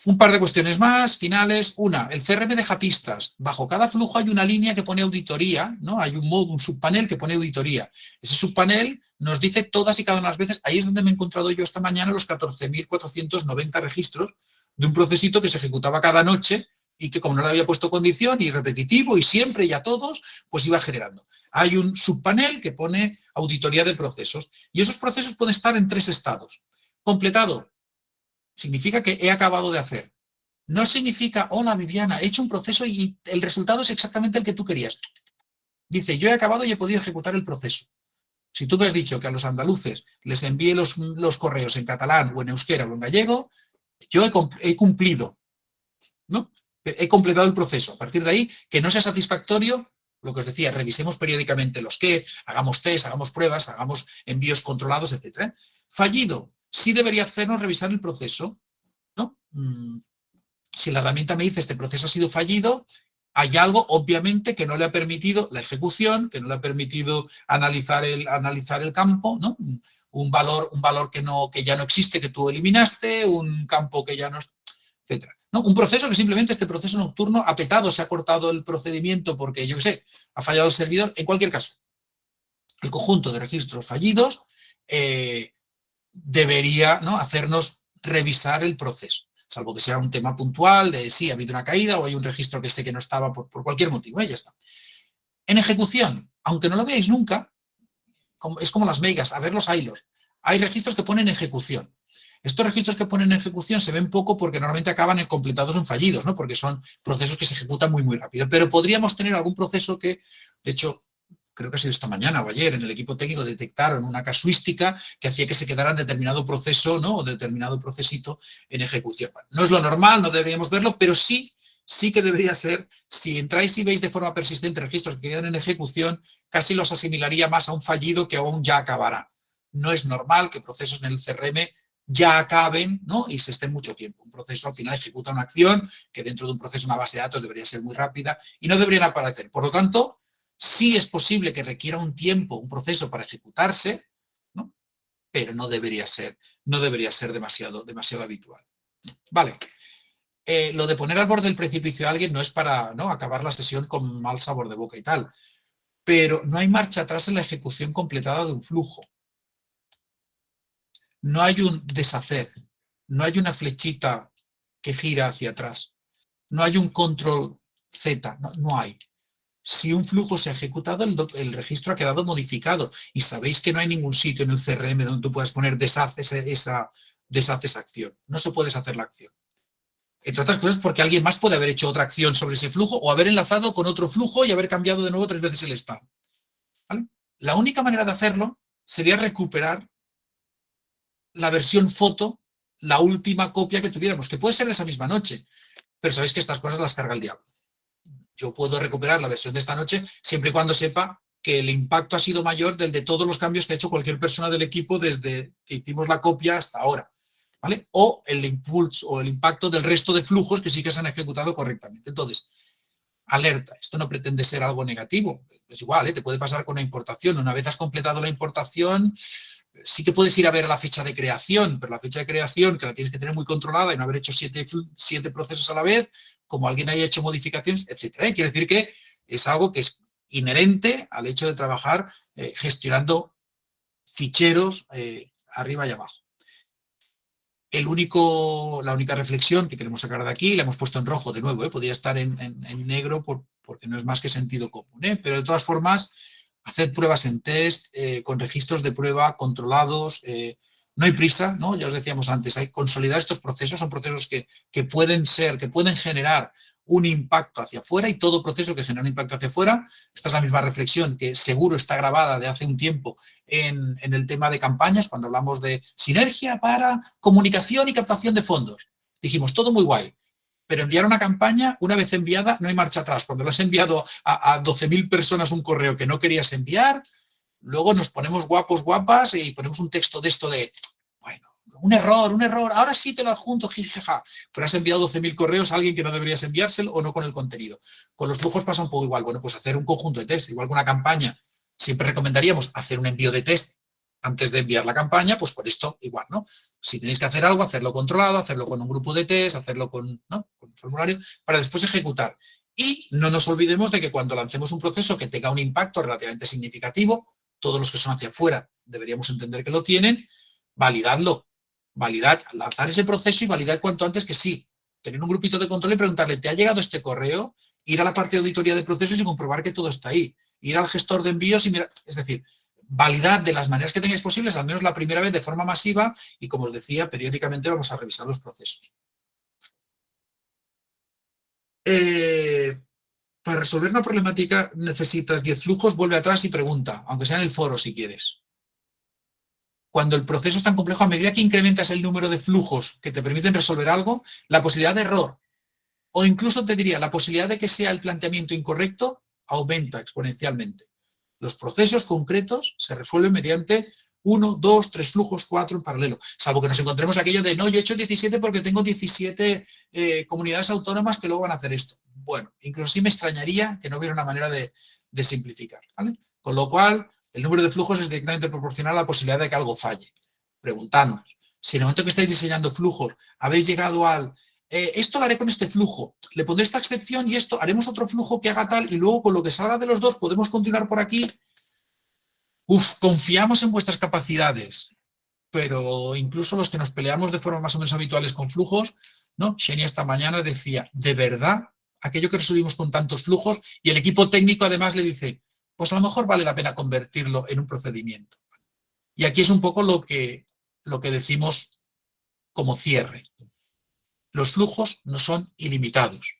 un par de cuestiones más, finales. Una, el CRM deja pistas. Bajo cada flujo hay una línea que pone auditoría, ¿no? Hay un subpanel que pone auditoría. Ese subpanel nos dice todas y cada una de las veces, ahí es donde me he encontrado yo esta mañana los 14.490 registros de un procesito que se ejecutaba cada noche y que como no le había puesto condición y repetitivo y siempre y a todos, pues iba generando. Hay un subpanel que pone auditoría de procesos y esos procesos pueden estar en 3 estados. Completado. Significa que he acabado de hacer. No significa, hola Viviana, he hecho un proceso y el resultado es exactamente el que tú querías. Dice, yo he acabado y he podido ejecutar el proceso. Si tú me has dicho que a los andaluces les envíe los correos en catalán o en euskera o en gallego, yo he cumplido, ¿no? He completado el proceso. A partir de ahí, que no sea satisfactorio, lo que os decía, revisemos periódicamente los que, hagamos test, hagamos pruebas, hagamos envíos controlados, etc. Fallido, sí debería hacernos revisar el proceso, ¿no? Si la herramienta me dice este proceso ha sido fallido, hay algo, obviamente, que no le ha permitido la ejecución, que no le ha permitido analizar el campo, ¿no? Un valor que ya no existe, que tú eliminaste, un campo que ya no, etc. ¿No? Un proceso que simplemente este proceso nocturno ha petado, se ha cortado el procedimiento porque, yo qué sé, ha fallado el servidor. En cualquier caso, el conjunto de registros fallidos debería, ¿no?, hacernos revisar el proceso, salvo que sea un tema puntual de sí, ha habido una caída o hay un registro que sé que no estaba por cualquier motivo, ya está. En ejecución, aunque no lo veáis nunca, es como las megas, a ver los hilos. Hay registros que ponen ejecución. Estos registros que ponen ejecución se ven poco porque normalmente acaban completados en fallidos, ¿no? Porque son procesos que se ejecutan muy, muy rápido. Pero podríamos tener algún proceso que, de hecho, creo que ha sido esta mañana o ayer, en el equipo técnico detectaron una casuística que hacía que se quedara en determinado proceso, ¿no?, o determinado procesito en ejecución. Bueno, no es lo normal, no deberíamos verlo, pero sí que debería ser, si entráis y veis de forma persistente registros que quedan en ejecución, casi los asimilaría más a un fallido que a un ya acabará. No es normal que procesos en el CRM ya acaben, ¿no?, y se esté mucho tiempo. Un proceso al final ejecuta una acción que dentro de un proceso, una base de datos, debería ser muy rápida y no deberían aparecer. Por lo tanto, sí es posible que requiera un tiempo, un proceso para ejecutarse, ¿no?, pero no debería ser demasiado habitual. Vale. Lo de poner al borde del precipicio a alguien no es para, ¿no?, acabar la sesión con mal sabor de boca y tal, pero no hay marcha atrás en la ejecución completada de un flujo. No hay un deshacer, no hay una flechita que gira hacia atrás, no hay un control Z, no hay. Si un flujo se ha ejecutado, el registro ha quedado modificado y sabéis que no hay ningún sitio en el CRM donde tú puedas poner deshaces esa acción. No se puede deshacer la acción. Entre otras cosas porque alguien más puede haber hecho otra acción sobre ese flujo o haber enlazado con otro flujo y haber cambiado de nuevo 3 veces el estado. ¿Vale? La única manera de hacerlo sería recuperar la versión foto, la última copia que tuviéramos, que puede ser de esa misma noche, pero sabéis que estas cosas las carga el diablo. Yo puedo recuperar la versión de esta noche siempre y cuando sepa que el impacto ha sido mayor del de todos los cambios que ha hecho cualquier persona del equipo desde que hicimos la copia hasta ahora, ¿vale? O el impulso o el impacto del resto de flujos que sí que se han ejecutado correctamente. Entonces, alerta, esto no pretende ser algo negativo, es igual, te puede pasar con una importación. Una vez has completado la importación, sí que puedes ir a ver la fecha de creación, pero la fecha de creación, que la tienes que tener muy controlada y no haber hecho 7 procesos a la vez, como alguien haya hecho modificaciones, etcétera. Quiere decir que es algo que es inherente al hecho de trabajar gestionando ficheros arriba y abajo. La única reflexión que queremos sacar de aquí, la hemos puesto en rojo de nuevo, podría estar en negro porque no es más que sentido común, pero de todas formas, Haced pruebas en test, con registros de prueba controlados, no hay prisa, ¿no? Ya os decíamos antes, hay consolidar estos procesos, son procesos que pueden generar un impacto hacia afuera, y todo proceso que genera un impacto hacia afuera, esta es la misma reflexión que seguro está grabada de hace un tiempo en el tema de campañas, cuando hablamos de sinergia para comunicación y captación de fondos. Dijimos, todo muy guay, pero enviar una campaña, una vez enviada, no hay marcha atrás. Cuando le has enviado a 12.000 personas un correo que no querías enviar, luego nos ponemos guapos, guapas y ponemos un texto de esto de, bueno, un error, ahora sí te lo adjunto, jijaja, pero has enviado 12.000 correos a alguien que no deberías enviárselo o no con el contenido. Con los flujos pasa un poco igual. Bueno, pues hacer un conjunto de test, igual que una campaña, siempre recomendaríamos hacer un envío de test antes de enviar la campaña, pues por esto igual, ¿no? Si tenéis que hacer algo, hacerlo controlado, hacerlo con un grupo de test, hacerlo con, ¿no?, con un formulario, para después ejecutar. Y no nos olvidemos de que cuando lancemos un proceso que tenga un impacto relativamente significativo, todos los que son hacia afuera deberíamos entender que lo tienen, validadlo, validad, lanzar ese proceso y validar cuanto antes que sí. Tener un grupito de control y preguntarle, ¿te ha llegado este correo? Ir a la parte de auditoría de procesos y comprobar que todo está ahí. Ir al gestor de envíos y mirar, es decir, validad de las maneras que tengáis posibles, al menos la primera vez de forma masiva, y como os decía, periódicamente vamos a revisar los procesos. Para resolver una problemática necesitas 10 flujos, vuelve atrás y pregunta, aunque sea en el foro si quieres. Cuando el proceso es tan complejo, a medida que incrementas el número de flujos que te permiten resolver algo, la posibilidad de error, o incluso te diría, la posibilidad de que sea el planteamiento incorrecto, aumenta exponencialmente. Los procesos concretos se resuelven mediante 1, 2, 3 flujos, 4 en paralelo, salvo que nos encontremos aquello de, no, yo he hecho 17 porque tengo 17 comunidades autónomas que luego van a hacer esto. Bueno, incluso sí me extrañaría que no hubiera una manera de simplificar, ¿vale? Con lo cual, el número de flujos es directamente proporcional a la posibilidad de que algo falle. Preguntadnos, si en el momento que estáis diseñando flujos habéis llegado al esto lo haré con este flujo, le pondré esta excepción y esto, haremos otro flujo que haga tal, y luego con lo que salga de los dos podemos continuar por aquí. Confiamos en vuestras capacidades, pero incluso los que nos peleamos de forma más o menos habituales con flujos, ¿no? Xenia esta mañana decía, ¿de verdad aquello que resolvimos con tantos flujos? Y el equipo técnico además le dice, pues a lo mejor vale la pena convertirlo en un procedimiento. Y aquí es un poco lo que decimos como cierre. Los flujos no son ilimitados.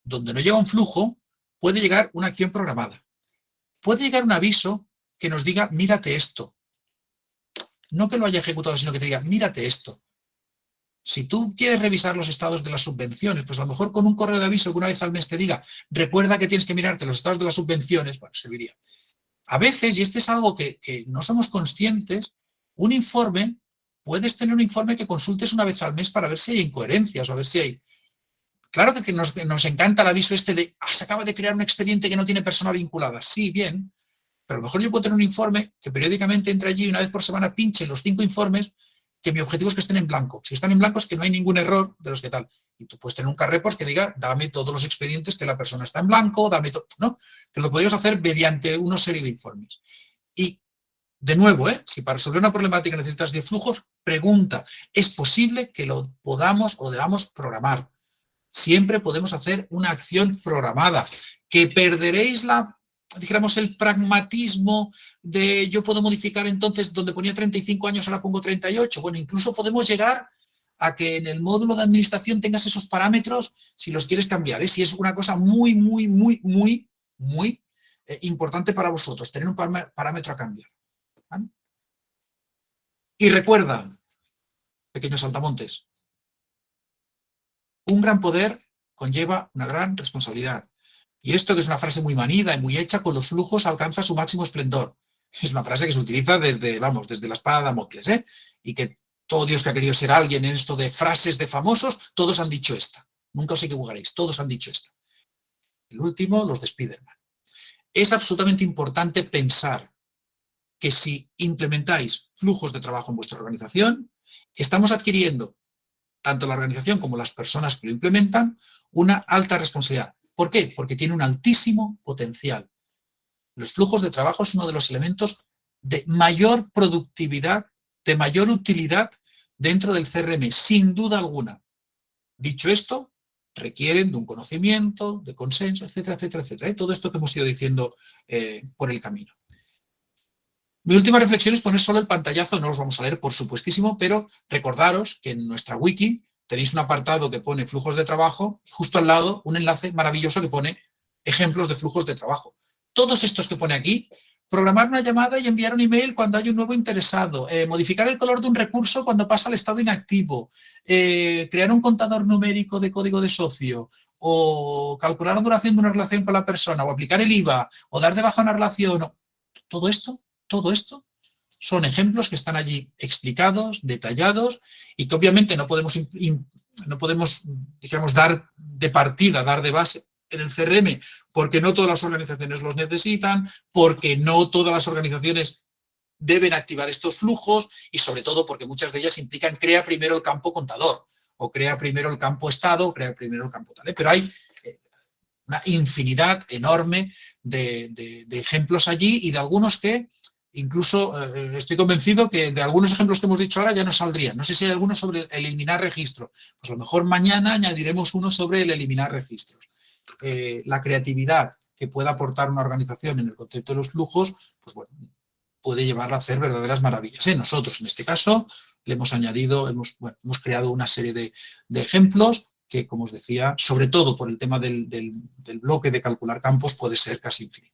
Donde no llega un flujo, puede llegar una acción programada. Puede llegar un aviso que nos diga, mírate esto. No que lo haya ejecutado, sino que te diga, mírate esto. Si tú quieres revisar los estados de las subvenciones, pues a lo mejor con un correo de aviso que una vez al mes te diga, recuerda que tienes que mirarte los estados de las subvenciones, bueno, serviría. A veces, y este es algo que no somos conscientes, un informe, puedes tener un informe que consultes una vez al mes para ver si hay incoherencias o a ver si hay... Claro que nos encanta el aviso este de, se acaba de crear un expediente que no tiene persona vinculada. Sí, bien, pero a lo mejor yo puedo tener un informe que periódicamente entre allí y una vez por semana pinche los 5 informes, que mi objetivo es que estén en blanco. Si están en blanco es que no hay ningún error de los que tal. Y tú puedes tener un carrepos que diga, dame todos los expedientes que la persona está en blanco, dame todo, ¿no? Que lo podemos hacer mediante una serie de informes. Y, de nuevo, si para resolver una problemática necesitas 10 flujos, pregunta, ¿es posible que lo podamos o debamos programar? Siempre podemos hacer una acción programada. Que perderéis dijéramos, el pragmatismo de yo puedo modificar entonces donde ponía 35 años, ahora pongo 38. Bueno, incluso podemos llegar a que en el módulo de administración tengas esos parámetros si los quieres cambiar. Si es una cosa muy, muy, muy, muy, muy importante para vosotros, tener un parámetro a cambiar. ¿Vale? Y recuerda, pequeños saltamontes, un gran poder conlleva una gran responsabilidad. Y esto, que es una frase muy manida y muy hecha, con los flujos alcanza su máximo esplendor. Es una frase que se utiliza desde la espada de Damocles, y que todo Dios que ha querido ser alguien en esto de frases de famosos, todos han dicho esta. Nunca os equivocaréis, todos han dicho esta. El último, los de Spiderman. Es absolutamente importante pensar que si implementáis flujos de trabajo en vuestra organización, estamos adquiriendo, tanto la organización como las personas que lo implementan, una alta responsabilidad. ¿Por qué? Porque tiene un altísimo potencial. Los flujos de trabajo es uno de los elementos de mayor productividad, de mayor utilidad dentro del CRM, sin duda alguna. Dicho esto, requieren de un conocimiento, de consenso, etcétera, etcétera, etcétera. Todo esto que hemos ido diciendo por el camino. Mi última reflexión es poner solo el pantallazo, no los vamos a leer, por supuestísimo, pero recordaros que en nuestra wiki tenéis un apartado que pone flujos de trabajo y justo al lado un enlace maravilloso que pone ejemplos de flujos de trabajo. Todos estos que pone aquí, programar una llamada y enviar un email cuando hay un nuevo interesado, modificar el color de un recurso cuando pasa al estado inactivo, crear un contador numérico de código de socio, o calcular la duración de una relación con la persona, o aplicar el IVA, o dar de baja una relación. Todo esto son ejemplos que están allí explicados, detallados, y que obviamente no podemos dijéramos, dar de partida, dar de base en el CRM, porque no todas las organizaciones los necesitan, porque no todas las organizaciones deben activar estos flujos y sobre todo porque muchas de ellas implican crea primero el campo contador o crea primero el campo estado o crea primero el campo tal. Pero hay una infinidad enorme de ejemplos allí y de algunos que incluso estoy convencido que de algunos ejemplos que hemos dicho ahora ya no saldrían. No sé si hay alguno sobre eliminar registro. Pues a lo mejor mañana añadiremos uno sobre el eliminar registros. La creatividad que pueda aportar una organización en el concepto de los flujos, pues bueno, puede llevarla a hacer verdaderas maravillas. Nosotros, en este caso, le hemos añadido, hemos creado una serie de ejemplos que, como os decía, sobre todo por el tema del bloque de calcular campos, puede ser casi infinito.